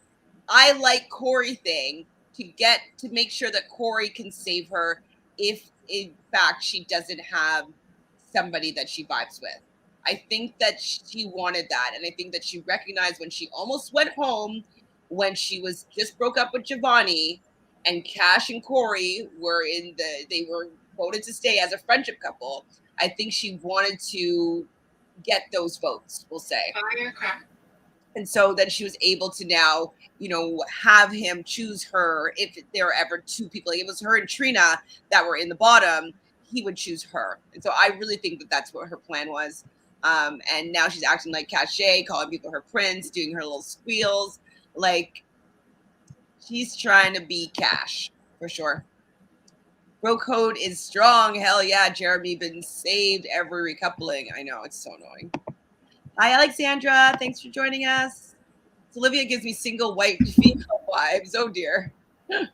I like Corey thing to make sure that Corey can save her if in fact she doesn't have somebody that she vibes with. I think that she wanted that, and I think that she recognized when she almost went home, when she was just broke up with Giovanni, and Cash and Corey they were voted to stay as a friendship couple. I think she wanted to get those votes, we'll say. And so then she was able to now, have him choose her if there are ever two people. Like, it was her and Trina that were in the bottom. He would choose her. And so I really think that that's what her plan was. And now she's acting like Cachet, calling people her prince, doing her little squeals. Like, she's trying to be Cash, for sure. Bro code is strong. Hell yeah, Jeremy been saved every recoupling. I know, it's so annoying. Hi, Alexandra. Thanks for joining us. So Olivia gives me single white female vibes. Oh, dear. It's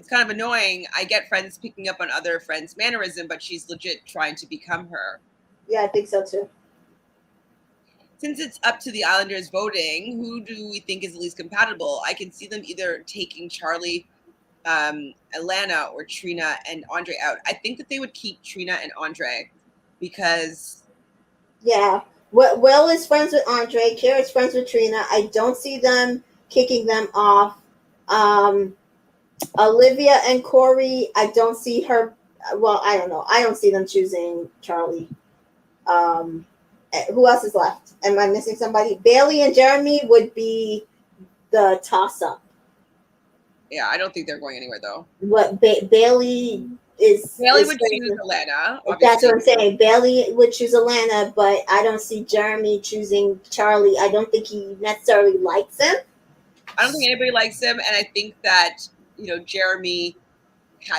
kind of annoying. I get friends picking up on other friends' mannerism, but she's legit trying to become her. Yeah, I think so, too. Since it's up to the Islanders voting, who do we think is the least compatible? I can see them either taking Charlie, Alana, or Trina and Andre out. I think that they would keep Trina and Andre because... Yeah, Will is friends with Andre. Kira is friends with Trina. I don't see them kicking them off. Um, Olivia and Corey, I don't see her. Well, I don't know. I don't see them choosing Charlie. Um, who else is left? Am I missing somebody? Bailey and Jeremy would be the toss up. Yeah, I don't think they're going anywhere though. What Bailey Bailey is would choose Atlanta, that's what obviously. I'm saying. Bailey would choose Atlanta, but I don't see Jeremy choosing Charlie. I don't think he necessarily likes him. I don't think anybody likes him, and I think that Jeremy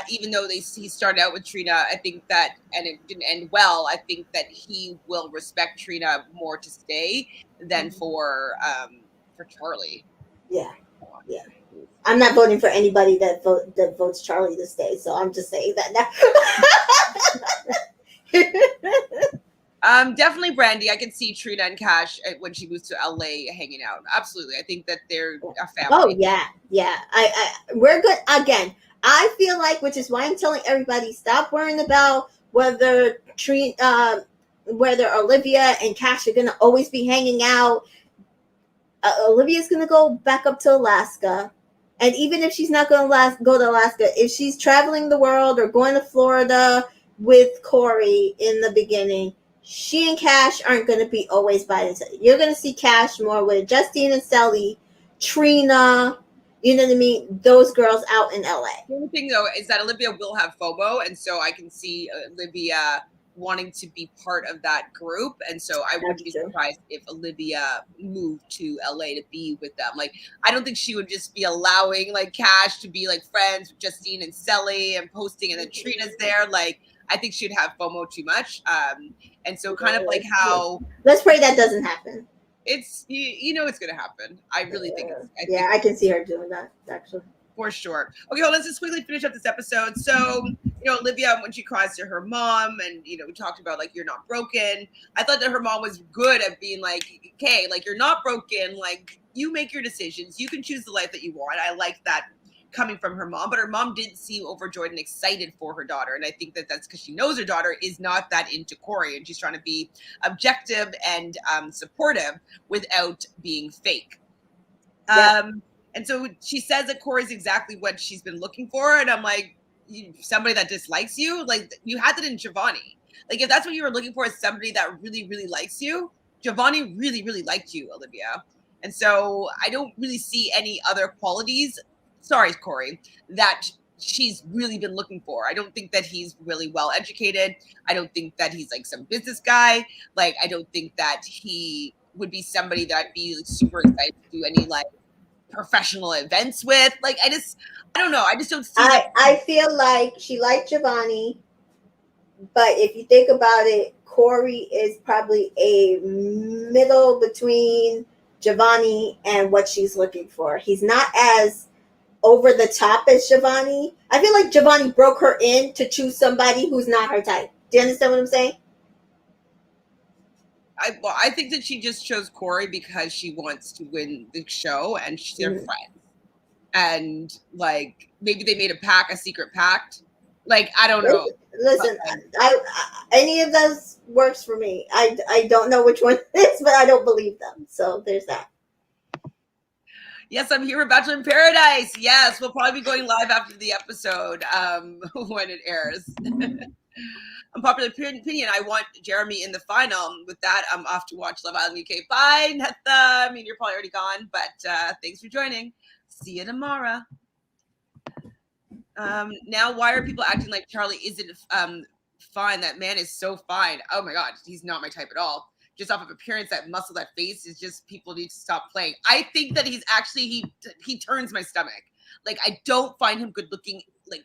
even though he started out with Trina, I think that, and it didn't end well. I think that he will respect Trina more to stay than for Charlie. Yeah, yeah. I'm not voting for anybody that votes Charlie to stay. So I'm just saying that now. Definitely Brandy. I can see Trina and Cash when she moves to LA hanging out. Absolutely, I think that they're a Oh family. yeah, yeah. We're good again. I feel like, which is why I'm telling everybody, stop worrying about whether Olivia and Cash are gonna always be hanging out. Olivia's gonna go back up to Alaska, and even if she's not gonna go to Alaska, if she's traveling the world or going to Florida with Corey in the beginning, she and Cash aren't gonna be always by themselves. You're gonna see Cash more with Justine and Sally, Trina. You know what I mean? Those girls out in LA. The only thing though is that Olivia will have FOMO, and so I can see Olivia wanting to be part of that group, and so I That's wouldn't be true. surprised if Olivia moved to LA to be with them. Like, I don't think she would just be allowing like Cash to be like friends with Justine and Sally and posting, and then Trina's there. Like, I think she'd have FOMO too much. And so kind of like how Let's pray that doesn't happen. it's it's gonna happen. I really think I Yeah, think I can see her doing that actually. for sure. Okay, well, let's just quickly finish up this episode. So, Olivia, when she cries to her mom, and we talked about like you're not broken. I thought that her mom was good at being like, okay, like you're not broken. Like you make your decisions. You can choose the life that you want. I like that coming from her mom, but her mom did seem overjoyed and excited for her daughter, and I think that that's because she knows her daughter is not that into Corey, and she's trying to be objective and supportive without being fake. Yeah. And so she says that Corey's exactly what she's been looking for. And I'm like, somebody that dislikes you? Like, you had that in Giovanni. Like, if that's what you were looking for, is somebody that really, really likes you, Giovanni really, really liked you, Olivia. And so I don't really see any other qualities, sorry, Corey, that she's really been looking for. I don't think that he's really well educated. I don't think that he's like some business guy. Like, I don't think that he would be somebody that I'd be like, super excited to do any like professional events with. Like, I don't know. I just don't see that. I feel like she liked Giovanni, but if you think about it, Corey is probably a middle between Giovanni and what she's looking for. He's not as over the top as Giovanni. I feel like Giovanni broke her in to choose somebody who's not her type. Do you understand what I'm saying? I think that she just chose Corey because she wants to win the show and they're Mhm. friends. And like maybe they made a secret pact. Like, I don't know. Listen, But, any of those works for me. I don't know which one it is, but I don't believe them. So there's that. yes, I'm here with Bachelor in Paradise. Yes, we'll probably be going live after the episode when it airs. Unpopular opinion, I want Jeremy in the final. With that, I'm off to watch Love Island UK. Bye, Netha. I mean, you're probably already gone, but thanks for joining. See you tomorrow. Now, why are people acting like Charlie isn't fine? That man is so fine. Oh my God, he's not my type at all. Just off of appearance, that muscle, that face is just people need to stop playing. I think that he's actually he turns my stomach. Like, I don't find him good looking. Like,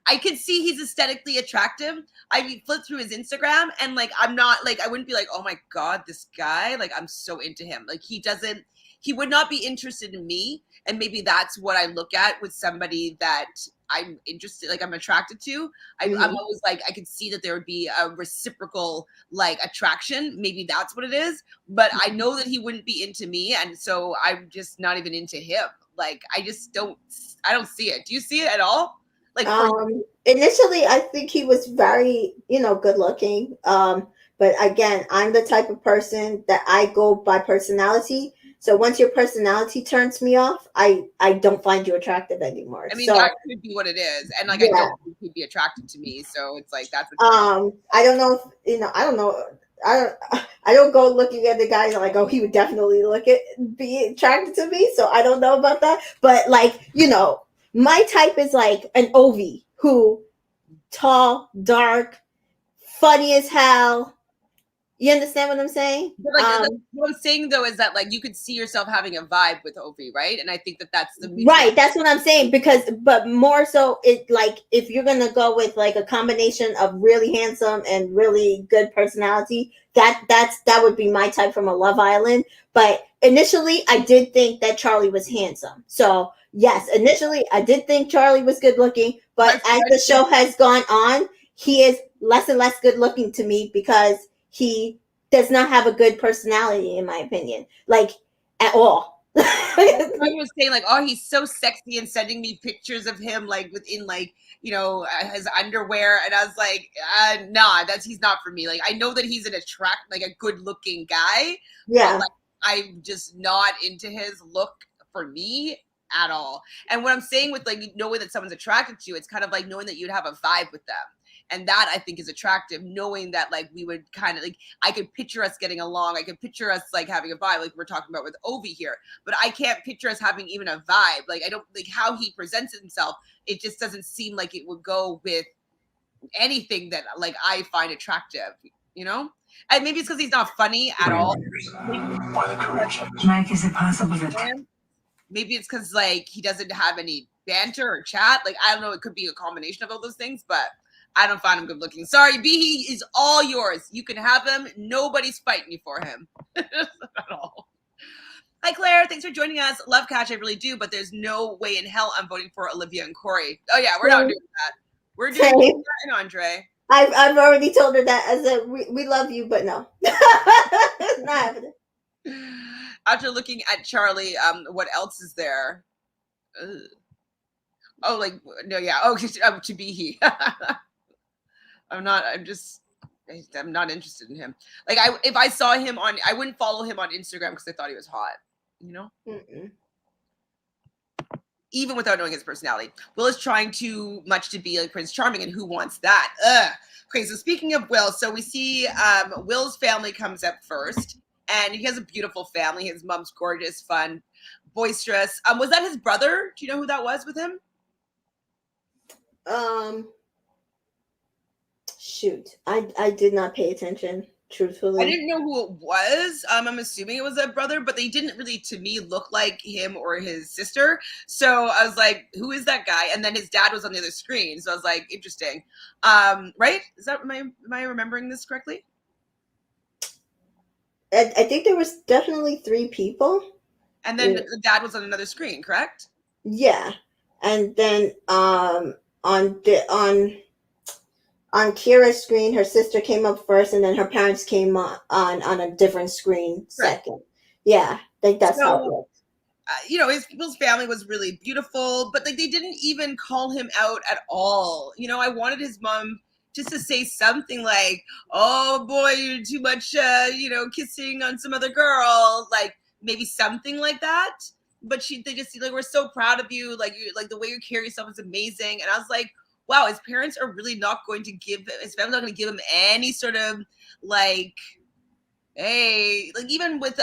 I can see he's aesthetically attractive. I flip through his Instagram and like I'm not like I wouldn't be like, oh my God, this guy, like I'm so into him. Like he would not be interested in me. And maybe that's what I look at with somebody that I'm interested, like I'm attracted to. I'm Mhm. always like, I could see that there would be a reciprocal like attraction. Maybe that's what it is. But I know that he wouldn't be into me. And so I'm just not even into him. Like I don't see it. Do you see it at all? Like for Initially, I think he was very, good looking. But again, I'm the type of person that I go by personality. So once your personality turns me off, I don't find you attractive anymore. I mean, So that could be what it is. And like, I yeah, don't think he'd be attracted to me. So it's like, that's a turn off. I don't know if I don't know. I don't go looking at the guys like, oh, he would definitely be attracted to me. So I don't know about that. But like, my type is like an Ovi who tall, dark, funny as hell. You understand what I'm saying? But like, what I'm saying though is that like you could see yourself having a vibe with Ovi, right? And I think that that's the mutual. Right, that's what I'm saying. But more so, it like if you're gonna go with like a combination of really handsome and really good personality, that would be my type from a Love Island. But initially, I did think that Charlie was handsome. So yes, initially I did think Charlie was good looking. But as the show has gone on, he is less and less good looking to me because he does not have a good personality, in my opinion, like at all. I was saying like, oh, he's so sexy and sending me pictures of him like within like his underwear, and I was like, nah, he's not for me. Like I know that he's a good looking guy, yeah. but like I'm just not into his look for me at all. And what I'm saying with like knowing that someone's attracted to you, it's kind of like knowing that you'd have a vibe with them. And that I think is attractive, knowing that like we would kind of like, I could picture us getting along. I could picture us like having a vibe, like we're talking about with Ovi here. But I can't picture us having even a vibe. Like I don't like how he presents himself. It just doesn't seem like it would go with anything that like I find attractive. And maybe it's because he's not funny at all. Mike, is it possible that maybe it's because like he doesn't have any banter or chat? Like I don't know. It could be a combination of all those things, but I don't find him good looking. Sorry, Behe is all yours. You can have him. Nobody's fighting you for him at all. Hi, Claire. Thanks for joining us. Love Catch, I really do, but there's no way in hell I'm voting for Olivia and Corey. Oh, yeah, we're not doing that. We're doing that and Andre. I've already told her that. I said, we love you, but no. It's not happening. After looking at Charlie, what else is there? Ugh. Oh, like, no, yeah. Oh, to Behe. I'm not interested in him. Like if I saw him I wouldn't follow him on Instagram because I thought he was hot, Mm-mm. Even without knowing his personality. Will is trying too much to be like Prince Charming, and who wants that? Ugh. Okay, so speaking of Will, so we see Will's family comes up first, and he has a beautiful family. His mom's gorgeous, fun, boisterous. Was that his brother? Do you know who that was with him? Shoot, I did not pay attention, truthfully. I didn't know who it was. I'm assuming it was a brother, but they didn't really, to me, look like him or his sister. So I was like, who is that guy? And then his dad was on the other screen. So I was like, interesting. Right? Am I remembering this correctly? I think there was definitely 3 people. And then the dad was on another screen, correct? Yeah. And then on Kira's screen, her sister came up first, and then her parents came on a different screen second. Yeah, I think that's how it worked. His family was really beautiful, but like they didn't even call him out at all. I wanted his mom just to say something like, "Oh boy, you're too much, kissing on some other girl," like maybe something like that. But they just like, "We're so proud of you. Like the way you carry yourself is amazing." And I was like, wow, his parents are really not going to his family's not going to give him any sort of like, hey, like even with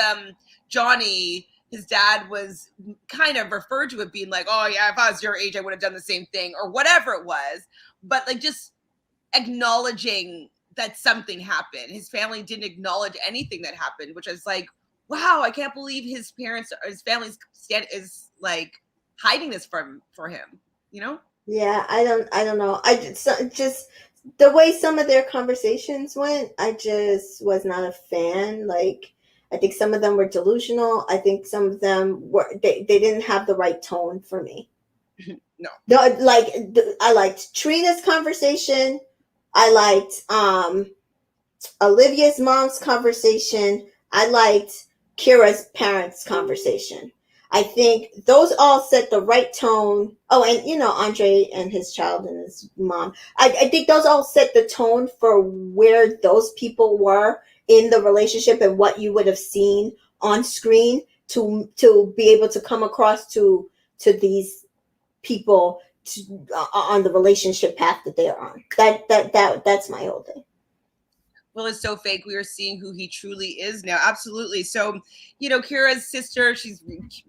Johnny, his dad was kind of referred to it being like, oh yeah, if I was your age, I would have done the same thing or whatever it was. But like just acknowledging that something happened. His family didn't acknowledge anything that happened, which is like, wow, I can't believe his family's is like hiding this for him, Yeah, I don't know. I just the way some of their conversations went, I just was not a fan. Like, I think some of them were delusional. I think some of them they didn't have the right tone for me. No. I liked Trina's conversation. I liked Olivia's mom's conversation. I liked Kira's parents' conversation. I think those all set the right tone. Oh, and Andre and his child and his mom. I think those all set the tone for where those people were in the relationship and what you would have seen on screen to be able to come across to these people on the relationship path that they're on. That's my whole thing. Will is so fake. We are seeing who he truly is now. Absolutely. So, Kira's sister, she's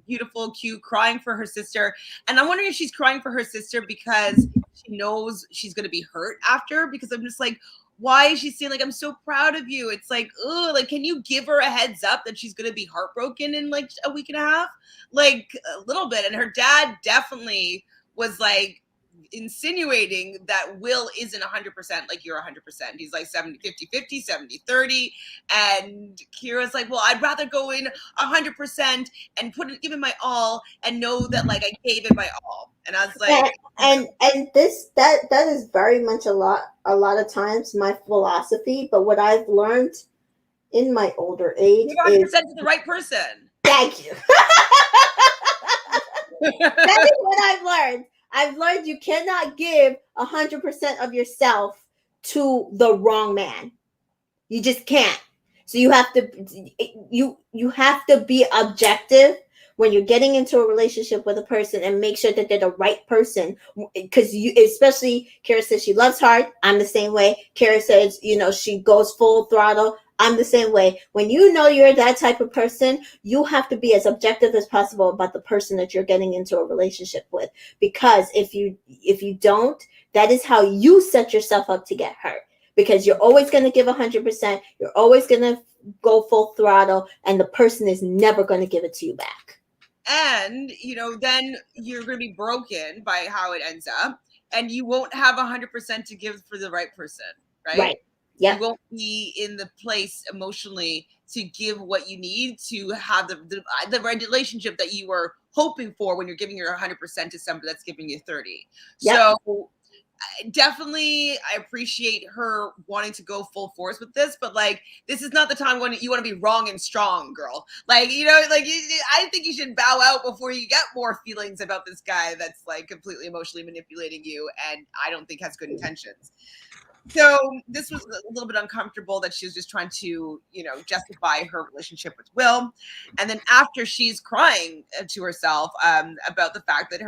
beautiful, cute, crying for her sister. And I'm wondering if she's crying for her sister because she knows she's going to be hurt after. Because I'm just like, why is she saying, like, I'm so proud of you? It's like, oh, like, can you give her a heads up that she's going to be heartbroken in like a week and a half? Like, a little bit. And her dad definitely was like, insinuating that Will isn't 100% like you're 100%. He's like 70-50-50, 70-30. And Kira's like, well, I'd rather go in 100% and give it my all and know that like I gave it my all. And I was like, and this that is very much a lot of times my philosophy. But what I've learned in my older age give 100% is, to the right person. thank you. That is what I've learned. I've learned you cannot give 100% of yourself to the wrong man. You just can't. So you have to you have to be objective when you're getting into a relationship with a person and make sure that they're the right person. Because especially Kara says she loves hard. I'm the same way. Kara says, she goes full throttle. I'm the same way. When you know you're that type of person, you have to be as objective as possible about the person that you're getting into a relationship with. Because if you don't, that is how you set yourself up to get hurt. Because you're always going to give 100%. You're always going to go full throttle, and the person is never going to give it to you back. And, then you're going to be broken by how it ends up, and you won't have 100% to give for the right person, right? Right. Yeah. You won't be in the place emotionally to give what you need to have the right relationship that you were hoping for when you're giving your 100% to somebody that's giving you 30. Yep. So definitely I appreciate her wanting to go full force with this, but like this is not the time when you want to be wrong and strong, girl. Like, I think you should bow out before you get more feelings about this guy that's like completely emotionally manipulating you and I don't think has good intentions. So this was a little bit uncomfortable that she was just trying to, justify her relationship with Will. And then after she's crying to herself about the fact that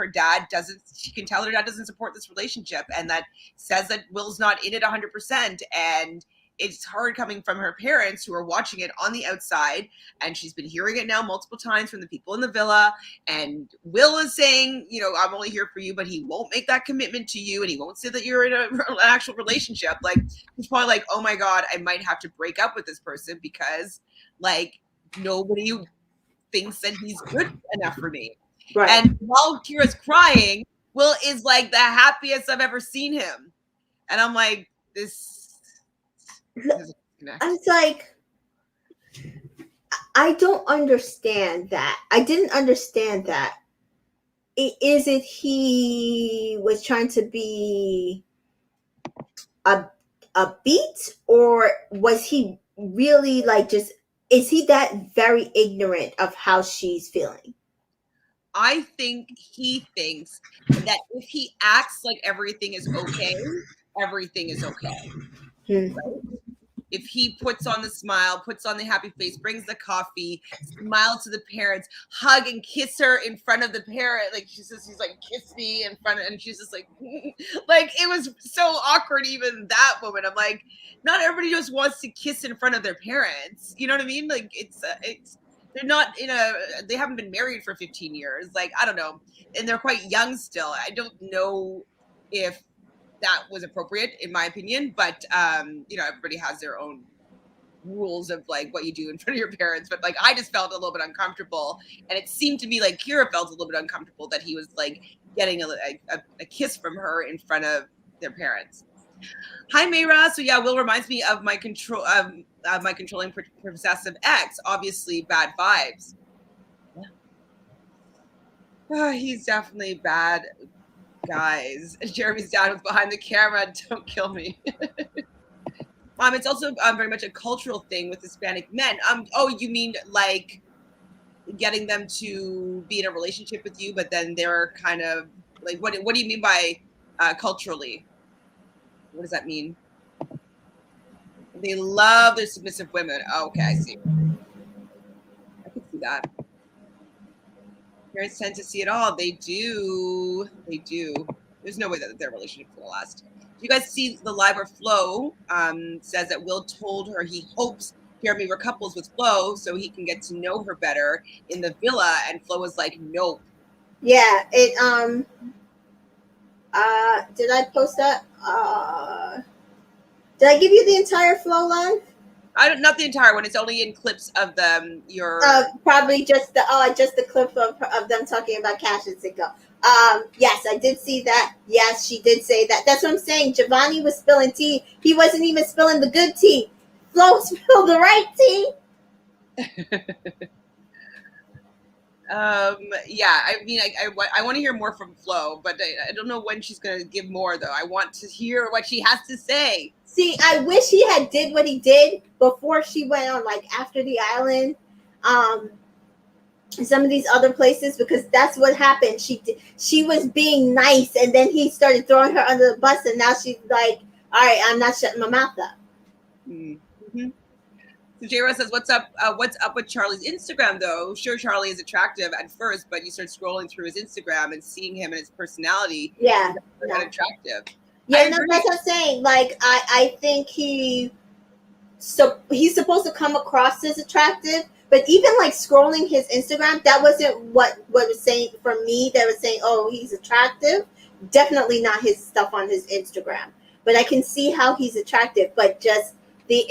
she can tell her dad doesn't support this relationship and that says that Will's not in it 100%. And it's hard coming from her parents who are watching it on the outside. And she's been hearing it now multiple times from the people in the villa. And Will is saying, I'm only here for you, but he won't make that commitment to you. And he won't say that you're in an actual relationship. Like, he's probably like, oh my God, I might have to break up with this person because like nobody thinks that he's good enough for me. Right. And while Kira's crying, Will is like the happiest I've ever seen him. And I'm like, I was like, I don't understand that. I didn't understand that. Is it he was trying to be a beat, or was he really like just? Is he that very ignorant of how she's feeling? I think he thinks that if he acts like everything is okay, everything is okay. Right? If he puts on the smile, puts on the happy face, brings the coffee, smiles to the parents, hug and kiss her in front of the parent. Like she says, he's like, kiss me in front of, and she's just like, like it was so awkward even that moment. I'm like, not everybody just wants to kiss in front of their parents. You know what I mean? Like they're not they haven't been married for 15 years. Like, I don't know. And they're quite young still. I don't know if that was appropriate in my opinion, but everybody has their own rules of like what you do in front of your parents. But like I just felt a little bit uncomfortable, and it seemed to me like Kira felt a little bit uncomfortable that he was like getting a kiss from her in front of their parents. Hi Mayra. So yeah, Will reminds me of my controlling possessive ex. Obviously bad vibes. Yeah. He's definitely bad. Guys, Jeremy's dad was behind the camera. Don't kill me. It's also very much a cultural thing with Hispanic men. Oh, you mean like getting them to be in a relationship with you, but then they're kind of like, what do you mean by culturally? What does that mean? They love their submissive women. Oh, okay, I see. I can see that. Parents tend to see it all. They do. They do. There's no way that their relationship's gonna last. You guys see the live where Flo says that Will told her he hopes Jeremy recouples with Flo so he can get to know her better in the villa, and Flo was like, nope. Yeah, it did I post that? Did I give you the entire Flow live? Not the entire one. It's only in clips of them. Probably just the clip of them talking about Cash and Cinco. Yes, I did see that. Yes, she did say that. That's what I'm saying. Giovanni was spilling tea. He wasn't even spilling the good tea. Flo spilled the right tea. Yeah, I mean, I want to hear more from Flo, but I don't know when she's gonna give more though. I want to hear what she has to say. See, I wish he had did what he did before she went on, like after the island, some of these other places, because that's what happened. She was being nice, and then he started throwing her under the bus, and now she's like, all right, I'm not shutting my mouth up. Mm-hmm. So J Rose says, "What's up? What's up with Charlie's Instagram, though? Sure, Charlie is attractive at first, but you start scrolling through his Instagram and seeing him and his personality. Yeah, not attractive. Yeah, no, that's what I'm saying. Like, I think he's supposed to come across as attractive, but even like scrolling his Instagram, that wasn't what was saying for me. That was saying, oh, he's attractive. Definitely not his stuff on his Instagram, but I can see how he's attractive. But just his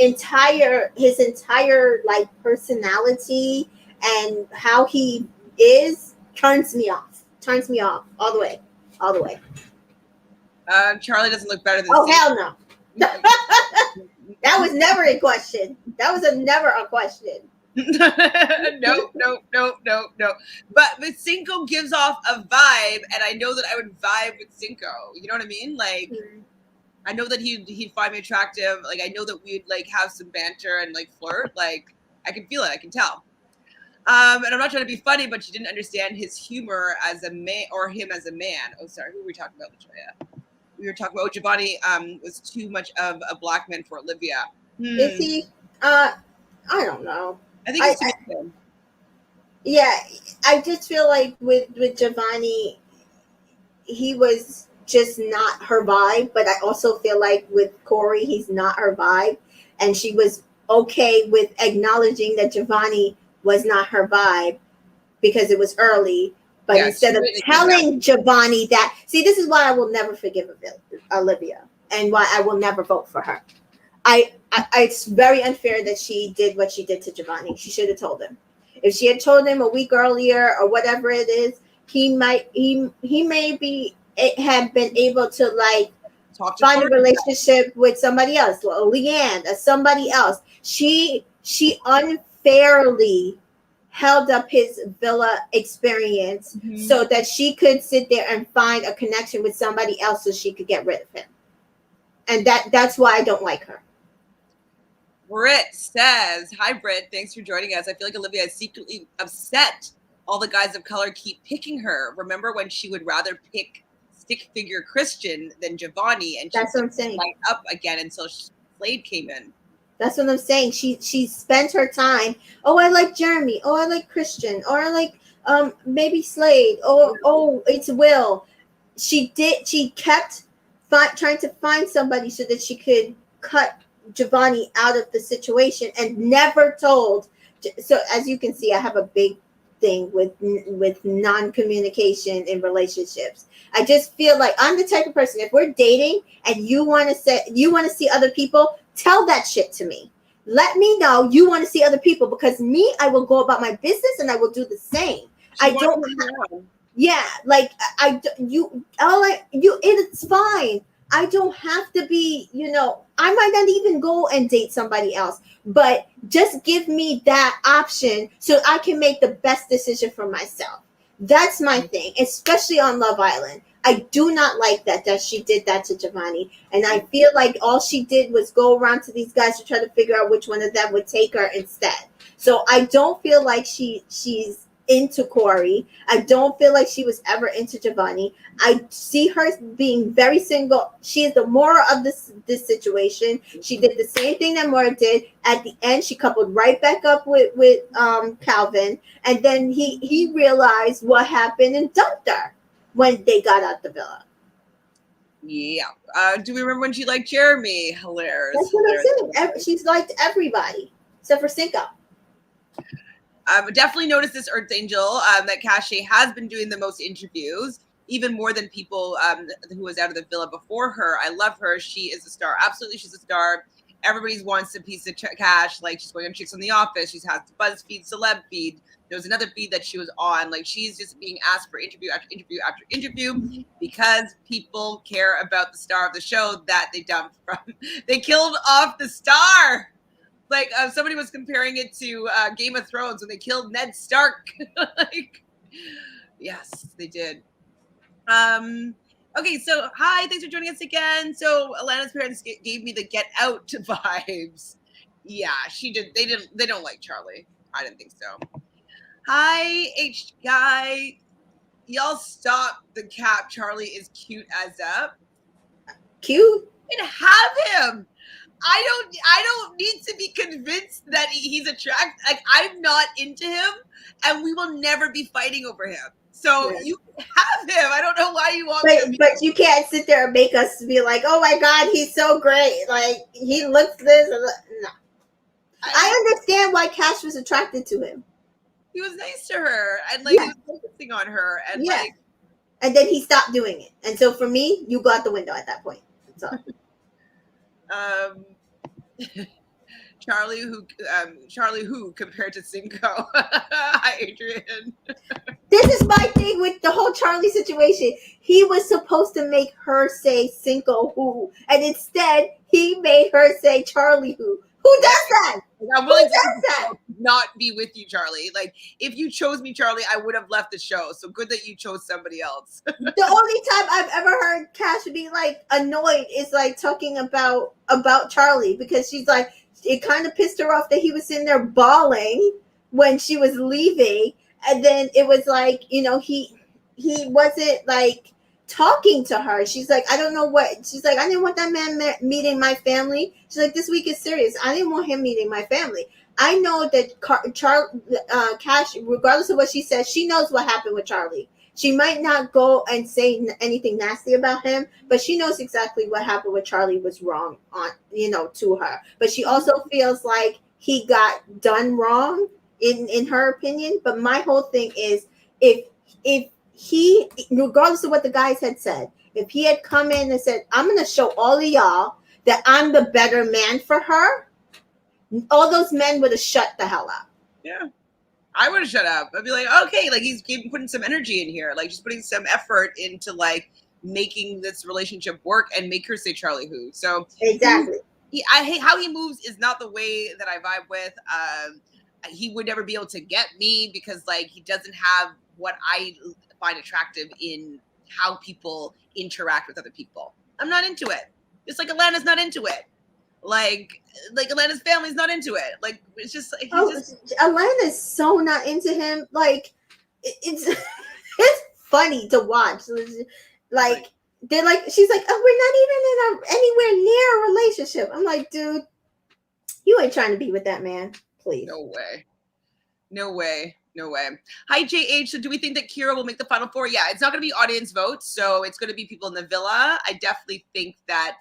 entire like personality and how he is turns me off all the way. Charlie doesn't look better than. Oh, hell no. That was never a question. That was never a question. No. But Cinco gives off a vibe, and I know that I would vibe with Cinco. You know what I mean? Like, I know that he'd find me attractive. Like, I know that we'd like have some banter and like flirt. Like, I can feel it. I can tell. And I'm not trying to be funny, but she didn't understand his humor as a man, or him as a man. Oh, sorry. Who were we talking about, Latoya? We were talking about Giovanni was too much of a black man for Olivia. Is he? I don't know. I think it's too yeah, I just feel like with Giovanni, he was just not her vibe. But I also feel like with Corey, he's not her vibe, and she was okay with acknowledging that Giovanni was not her vibe because it was early. But instead of telling Giovanni that, see, this is why I will never forgive Olivia, and why I will never vote for her. It's very unfair that she did what she did to Giovanni. She should have told him. If she had told him a week earlier or whatever it is, he may have been able to like find a relationship with somebody else, or Leanne, or somebody else. She unfairly held up his villa experience so that she could sit there and find a connection with somebody else so she could get rid of him. And that's why I don't like her. Britt says, hi, Britt. Thanks for joining us. I feel like Olivia is secretly upset all the guys of color keep picking her. Remember when she would rather pick stick figure Christian than Giovanni? And that's what I'm saying. Light up again until Slade came in. That's what I'm saying. She spent her time. Oh, I like Jeremy. Oh, I like Christian. Or I like maybe Slade. Oh, it's Will. She kept trying to find somebody so that she could cut Giovanni out of the situation, and never told. So as you can see, I have a big thing with non-communication in relationships. I just feel like I'm the type of person, if we're dating and you want to see other people, tell that shit to me. Let me know you want to see other people, because me, I will go about my business and I will do the same. It's fine. I don't have to be, I might not even go and date somebody else, but just give me that option so I can make the best decision for myself. That's my thing, especially on Love Island. I do not like that she did that to Giovanni. And I feel like all she did was go around to these guys to try to figure out which one of them would take her instead. So I don't feel like she's into Corey. I don't feel like she was ever into Giovanni. I see her being very single. She is the Mora of this situation. She did the same thing that Mora did. At the end, she coupled right back up with Calvin, and then he realized what happened and dumped her when they got out the villa. Yeah. Do we remember when she liked Jeremy? Hilarious. That's what I'm saying. She's liked everybody except for Cinco. Definitely noticed this Earth Angel that Cache has been doing the most interviews, even more than people who was out of the villa before her. I love her. She is a star. Absolutely, she's a star. Everybody wants a piece of cash. Like, she's going on Chicks on the Office. She's had BuzzFeed celeb feed. There was another feed that she was on. Like, she's just being asked for interview after interview after interview because people care about the star of the show that they dumped from. They killed off the star. Like, somebody was comparing it to Game of Thrones when they killed Ned Stark. Like, yes, they did. Okay, so hi, thanks for joining us again. So Alana's parents gave me the Get Out vibes. Yeah, she did. They don't like Charlie. I didn't think so. Hi, H guy. Y'all stop the cap. Charlie is cute as up. Cute? And have him. I don't need to be convinced that he's attractive. Like, I'm not into him, and we will never be fighting over him. So you have him. I don't know why you want me. But you can't sit there and make us be like, oh my God, he's so great. Like, he looks this. No. I understand why Cash was attracted to him. He was nice to her, and like he was focusing on her, and like, and then he stopped doing it. And so for me, you go out the window at that point. So. Charlie who compared to Cinco. Hi, Adrian. This is my thing with the whole Charlie situation. He was supposed to make her say Cinco who, and instead he made her say Charlie who. Who does that? I'm willing to not be with you, Charlie. Like, if you chose me, Charlie, I would have left the show. So good that you chose somebody else. The only time I've ever heard Cash be like annoyed is like talking about Charlie, because she's like, it kind of pissed her off that he was sitting there bawling when she was leaving, and then it was like, you know, he wasn't like talking to her. She's like, I don't know what. She's like, I didn't want that man meeting my family. She's like, this week is serious. I didn't want him meeting my family. I know that Cash, regardless of what she says, she knows what happened with Charlie. She might not go and say anything nasty about him, but she knows exactly what happened with Charlie was wrong on, you know, to her. But she also feels like he got done wrong in her opinion. But my whole thing is, if he, regardless of what the guys had said, if he had come in and said, I'm going to show all of y'all that I'm the better man for her, all those men would have shut the hell up. Yeah. I would have shut up. I'd be like, okay, like, he's putting some energy in here. Like, just putting some effort into, like, making this relationship work and make her say Charlie who. So exactly. I hate how he moves is not the way that I vibe with. He would never be able to get me because, like, he doesn't have what I find attractive in how people interact with other people. I'm not into it. Just like Alana's not into it. Like Alana's family's not into it. Like, it's just Alana's so not into him. Like, it's it's funny to watch. Like, they're like, she's like, oh, we're not even anywhere near a relationship. I'm like, dude, you ain't trying to be with that man, please. No way. Hi, JH. So do we think that Kira will make the final four? Yeah, it's not going to be audience votes. So it's going to be people in the villa. I definitely think that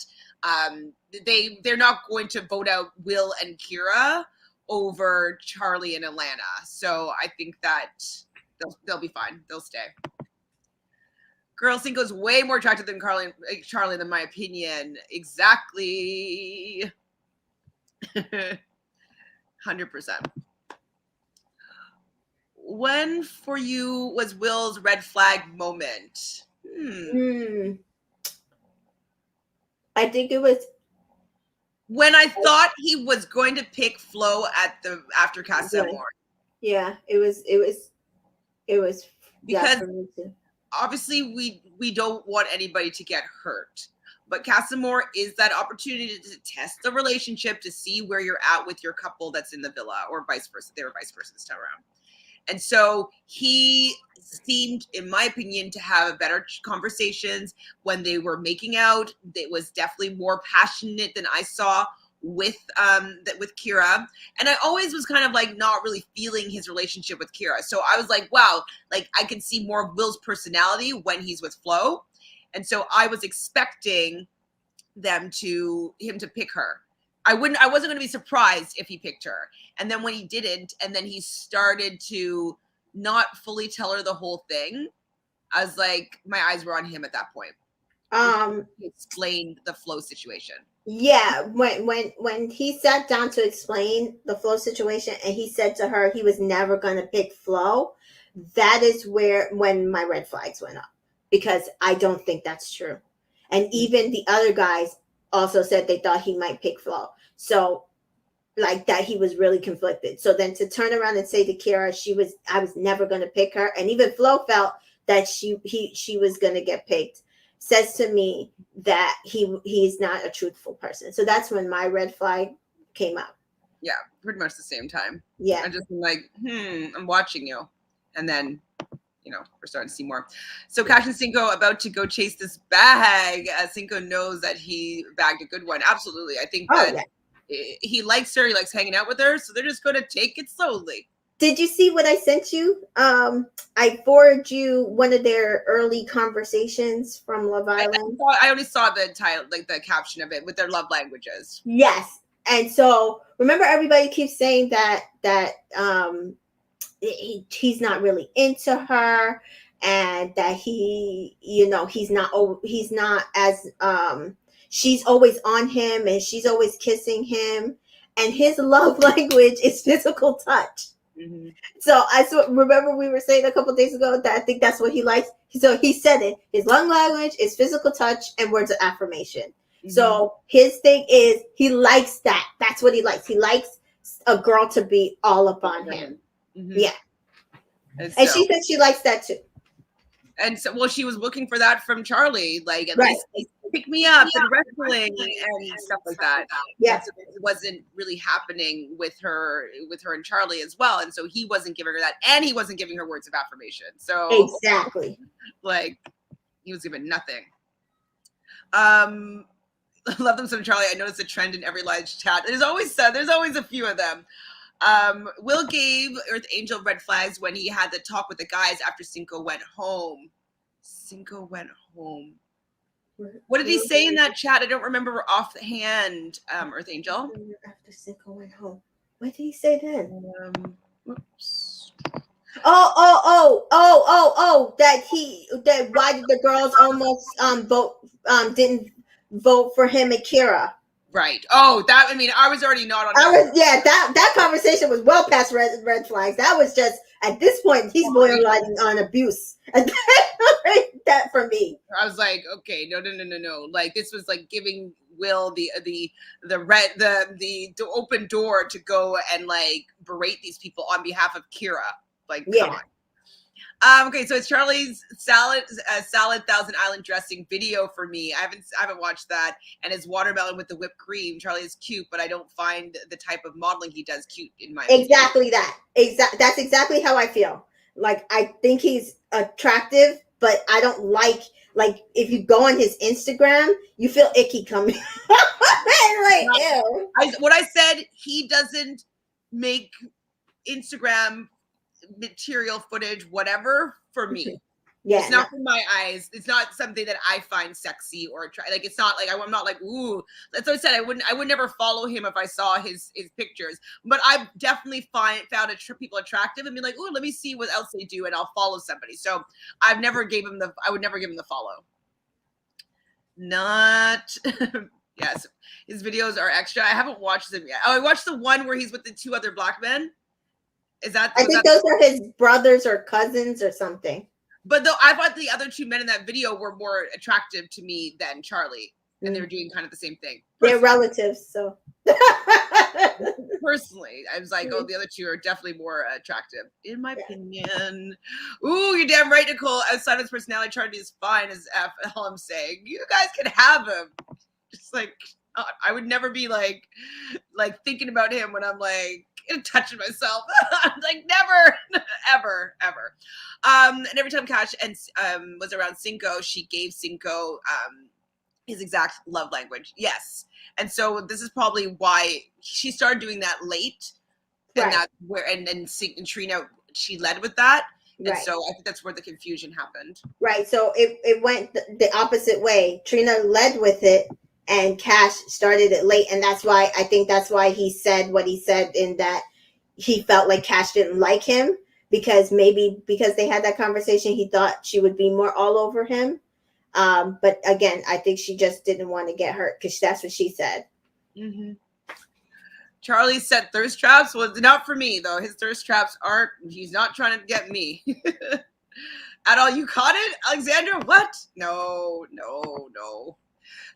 they're not going to vote out Will and Kira over Charlie and Alana. So I think that they'll be fine. They'll stay. Girl, Cinco's way more attractive than Charlie, in my opinion. Exactly. 100%. When for you was Will's red flag moment? I think it was when I thought he was going to pick Flo after Casa Amor. Yeah, it was because obviously we don't want anybody to get hurt. But Casa Amor is that opportunity to test the relationship, to see where you're at with your couple that's in the villa, or vice versa. They were vice versa this time around. And so he seemed, in my opinion, to have better conversations when they were making out. It was definitely more passionate than I saw with Kira. And I always was kind of like not really feeling his relationship with Kira. So I was like, wow, like I could see more of Will's personality when he's with Flo. And so I was expecting him to pick her. I wasn't going to be surprised if he picked her. And then when he didn't, and then he started to not fully tell her the whole thing, I was like, my eyes were on him at that point. He explained the Flo situation. Yeah, when he sat down to explain the Flo situation, and he said to her he was never going to pick Flo, that is when my red flags went up, because I don't think that's true. And even the other guys also said they thought he might pick Flo. So like that, he was really conflicted. So then to turn around and say to Kira, I was never going to pick her, and even Flo felt that she was going to get picked, says to me that he's not a truthful person. So that's when my red flag came up. Yeah, pretty much the same time. Yeah, I just been like, I'm watching you, and then we're starting to see more. So Cash and Cinco about to go chase this bag. Cinco knows that he bagged a good one. Absolutely, I think that. He likes her. He likes hanging out with her. So they're just going to take it slowly. Did you see what I sent you? I forwarded you one of their early conversations from Love Island. I only saw the title, like the caption of it, with their love languages. Yes. And so remember, everybody keeps saying that he's not really into her, and that he's not as she's always on him and she's always kissing him, and his love language is physical touch. Mm-hmm. So remember we were saying a couple of days ago that I think that's what he likes. So he said it. His love language is physical touch and words of affirmation. Mm-hmm. So his thing is he likes that. That's what he likes. He likes a girl to be all up on him. Mm-hmm. Yeah. And she said she likes that too. And so, well, she was looking for that from Charlie, like at least pick me up and wrestling and stuff like that. Yeah, so it wasn't really happening with her and Charlie as well, and so he wasn't giving her that, and he wasn't giving her words of affirmation. So exactly, like he was giving nothing. Love them some Charlie. I noticed a trend in every live chat. There's always a few of them. Will gave Earth Angel red flags when he had the talk with the guys after Cinco went home. What did he say in that chat? I don't remember offhand, Earth Angel. After Cinco went home. What did he say then? Whoops. That why did the girls almost didn't vote for him and Kira? Right. Oh, that, I mean, I was already not on. That conversation was well past red flags. That was just, at this point, he's borderline on abuse. That for me. I was like, okay, no. Like, this was like giving Will the open door to go and like berate these people on behalf of Kira. Like, come on. Okay, so it's Charlie's salad Thousand Island dressing video for me. I haven't watched that, and his watermelon with the whipped cream. Charlie is cute, but I don't find the type of modeling he does cute in my opinion. Exactly that. That's exactly how I feel. Like, I think he's attractive, but I don't like if you go on his Instagram, you feel icky coming. Like, ew. What I said, he doesn't make Instagram material footage, whatever, for me. Yeah, it's not for my eyes. It's not something that I find sexy or like. It's not like I'm not like, ooh. That's what I said. I would never follow him if I saw his pictures. But I definitely found people attractive and be like, ooh, let me see what else they do, and I'll follow somebody. So I would never give him the follow. Not. Yes, his videos are extra. I haven't watched them yet. Oh, I watched the one where he's with the two other black men. I think those are his brothers or cousins or something. But though I thought the other two men in that video were more attractive to me than Charlie, and they were doing kind of the same thing. They're relatives, so. Personally, I was like, oh, the other two are definitely more attractive, in my opinion. Ooh, you're damn right, Nicole. Outside of his personality, Charlie is fine as F. All I'm saying, you guys can have him. Just like, I would never be like thinking about him when I'm like touching myself. I'm like never, ever, ever. And every time Cash and was around Cinco, she gave Cinco his exact love language. Yes. And so this is probably why she started doing that late. And Right. that's where, and Trina, she led with that. And Right. so I think that's where the confusion happened. Right. So it went the opposite way. Trina led with it and Cash started it late. And I think that's why he said what he said, in that he felt like Cash didn't like him, because maybe because they had that conversation, he thought she would be more all over him. But again, I think she just didn't want to get hurt, because that's what she said. Mm-hmm. Charlie set thirst traps. Well, not for me though. His thirst traps aren't. He's not trying to get me at all. You caught it, Alexandra? What? No.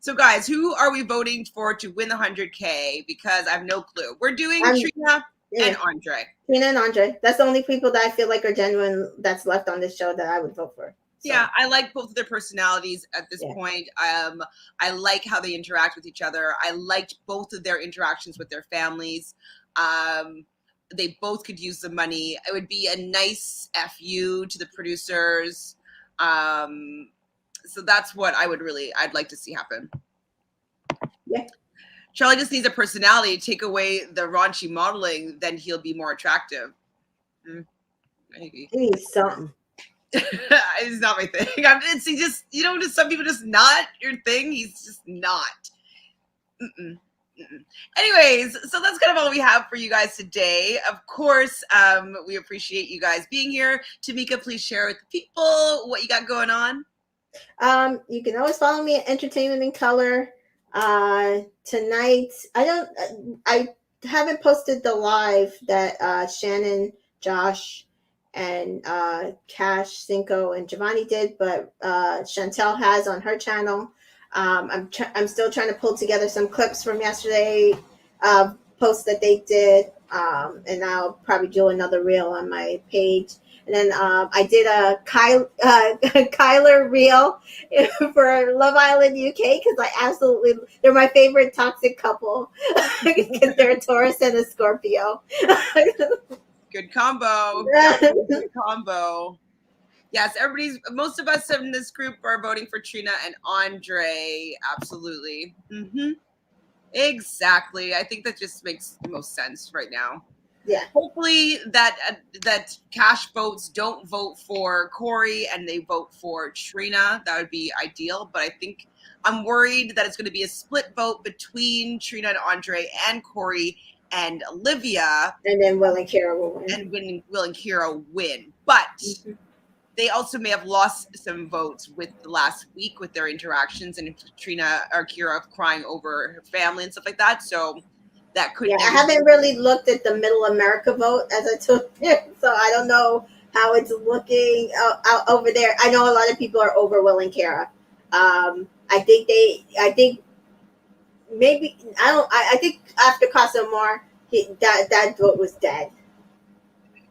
So, guys, who are we voting for to win the 100K? Because I have no clue. We're doing Trina and Andre. Trina and Andre. That's the only people that I feel like are genuine that's left on this show that I would vote for. So. Yeah, I like both of their personalities at this point. I like how they interact with each other. I liked both of their interactions with their families. They both could use the money. It would be a nice FU to the producers. So that's what I'd like to see happen. Yeah. Charlie just needs a personality. Take away the raunchy modeling, then he'll be more attractive. Maybe. He needs something. It's not my thing. Just some people just not your thing. He's just not. Anyways, so that's kind of all we have for you guys today. Of course, we appreciate you guys being here. Tamika, please share with the people what you got going on. You can always follow me at Entertainment in Color. Tonight, I haven't posted the live that Shannon, Josh, and Cash, Cinco, and Giovanni did, but Chantele has on her channel. I'm still trying to pull together some clips from yesterday posts that they did, and I'll probably do another reel on my page. And then I did a Kyler reel for Love Island UK, because they're my favorite toxic couple, because they're a Taurus and a Scorpio. Good combo. Good combo. Yes, most of us in this group are voting for Trina and Andre. Absolutely. Mm-hmm. Exactly. I think that just makes the most sense right now. Yeah. Hopefully that Cash votes don't vote for Corey and they vote for Trina. That would be ideal. But I'm worried that it's going to be a split vote between Trina and Andre and Corey and Olivia. And then Will and Kira will win. And Will and Kira win. But they also may have lost some votes with the last week with their interactions and Trina or Kira crying over her family and stuff like that. So that could. Yeah, I haven't really looked at the Middle America vote, as I told you, so I don't know how it's looking out over there. I know a lot of people are over Will and Kira. I think after Casamar, that vote was dead.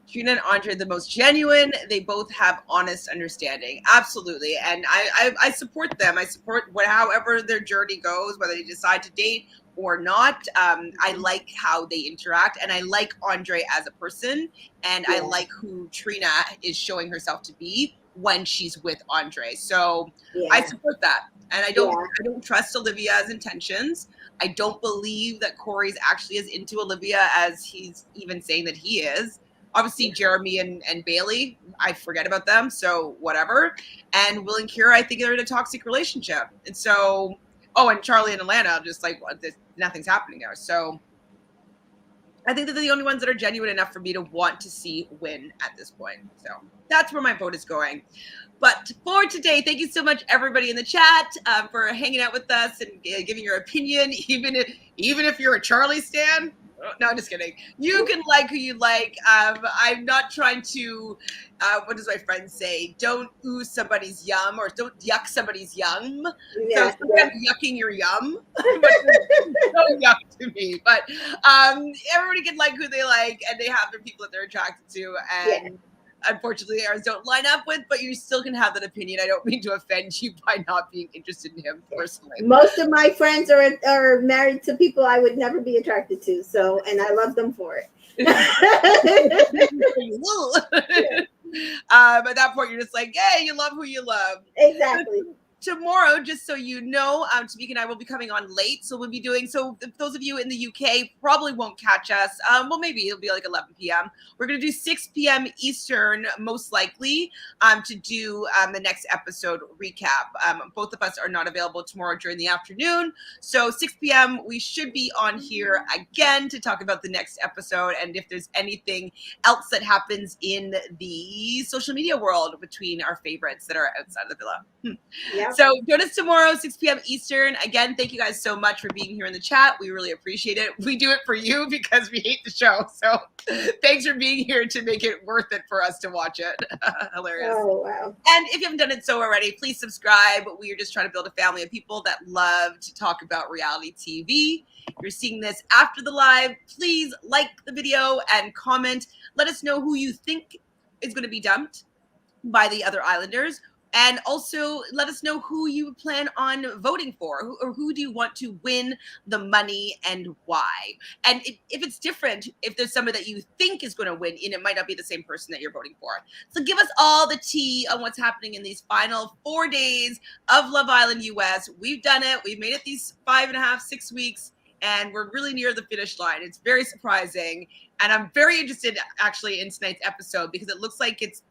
Trina and Andre, the most genuine. They both have honest understanding. Absolutely. And I support them. I support however their journey goes, whether they decide to date or not. I like how they interact, and I like Andre as a person, and I like who Trina is showing herself to be when she's with Andre. So I support that. And I don't trust Olivia's intentions. I don't believe that Corey's actually as into Olivia as he's even saying that he is. Obviously, Jeremy and Bailey, I forget about them, so whatever. And Will and Kira, I think they're in a toxic relationship. And so, and Charlie and Atlanta, I'm just like, nothing's happening there. So I think that they're the only ones that are genuine enough for me to want to see win at this point. So that's where my vote is going. But for today, thank you so much, everybody in the chat, for hanging out with us and giving your opinion, even if you're a Charlie stan. No, I'm just kidding. You can like who you like. I'm not trying to, what does my friend say? Don't ooh somebody's yum, or don't yuck somebody's yum. So I'm yucking your yum. But no yuck to me. But everybody can like who they like, and they have their people that they're attracted to. And unfortunately ours don't line up with, but you still can have that opinion. I don't mean to offend you by not being interested in him personally. Most of my friends are married to people I would never be attracted to, so, and I love them for it. At that point, you're just like, hey, you love who you love. Exactly. Tomorrow, just so you know, Tamika and I will be coming on late, so we'll be doing. So those of you in the UK probably won't catch us. Well, maybe it'll be like 11 p.m. We're gonna do 6 p.m. Eastern, most likely, to do the next episode recap. Both of us are not available tomorrow during the afternoon, so 6 p.m. we should be on here again to talk about the next episode and if there's anything else that happens in the social media world between our favorites that are outside of the villa. Yep. So join us tomorrow, 6 p.m. Eastern. Again, thank you guys so much for being here in the chat. We really appreciate it. We do it for you because we hate the show. So thanks for being here to make it worth it for us to watch it. Hilarious. Oh, wow. And if you haven't done it so already, please subscribe. We are just trying to build a family of people that love to talk about reality TV. If you're seeing this after the live, please like the video and comment. Let us know who you think is going to be dumped by the other Islanders. And also let us know who you plan on voting for, or who do you want to win the money and why. And if it's different, if there's somebody that you think is going to win, and it might not be the same person that you're voting for. So give us all the tea on what's happening in these final 4 days of Love Island US. We've done it. We've made it these 5.5, 6 weeks, and we're really near the finish line. It's very surprising. And I'm very interested actually in tonight's episode because it looks like it's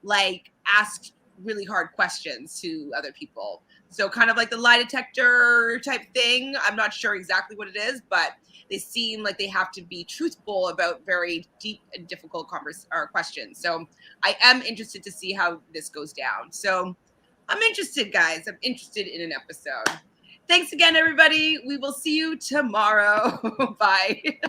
like asked really hard questions to other people. So kind of like the lie detector type thing. I'm not sure exactly what it is, but they seem like they have to be truthful about very deep and difficult questions. So I am interested to see how this goes down. So I'm interested, guys. I'm interested in an episode. Thanks again, everybody. We will see you tomorrow. Bye.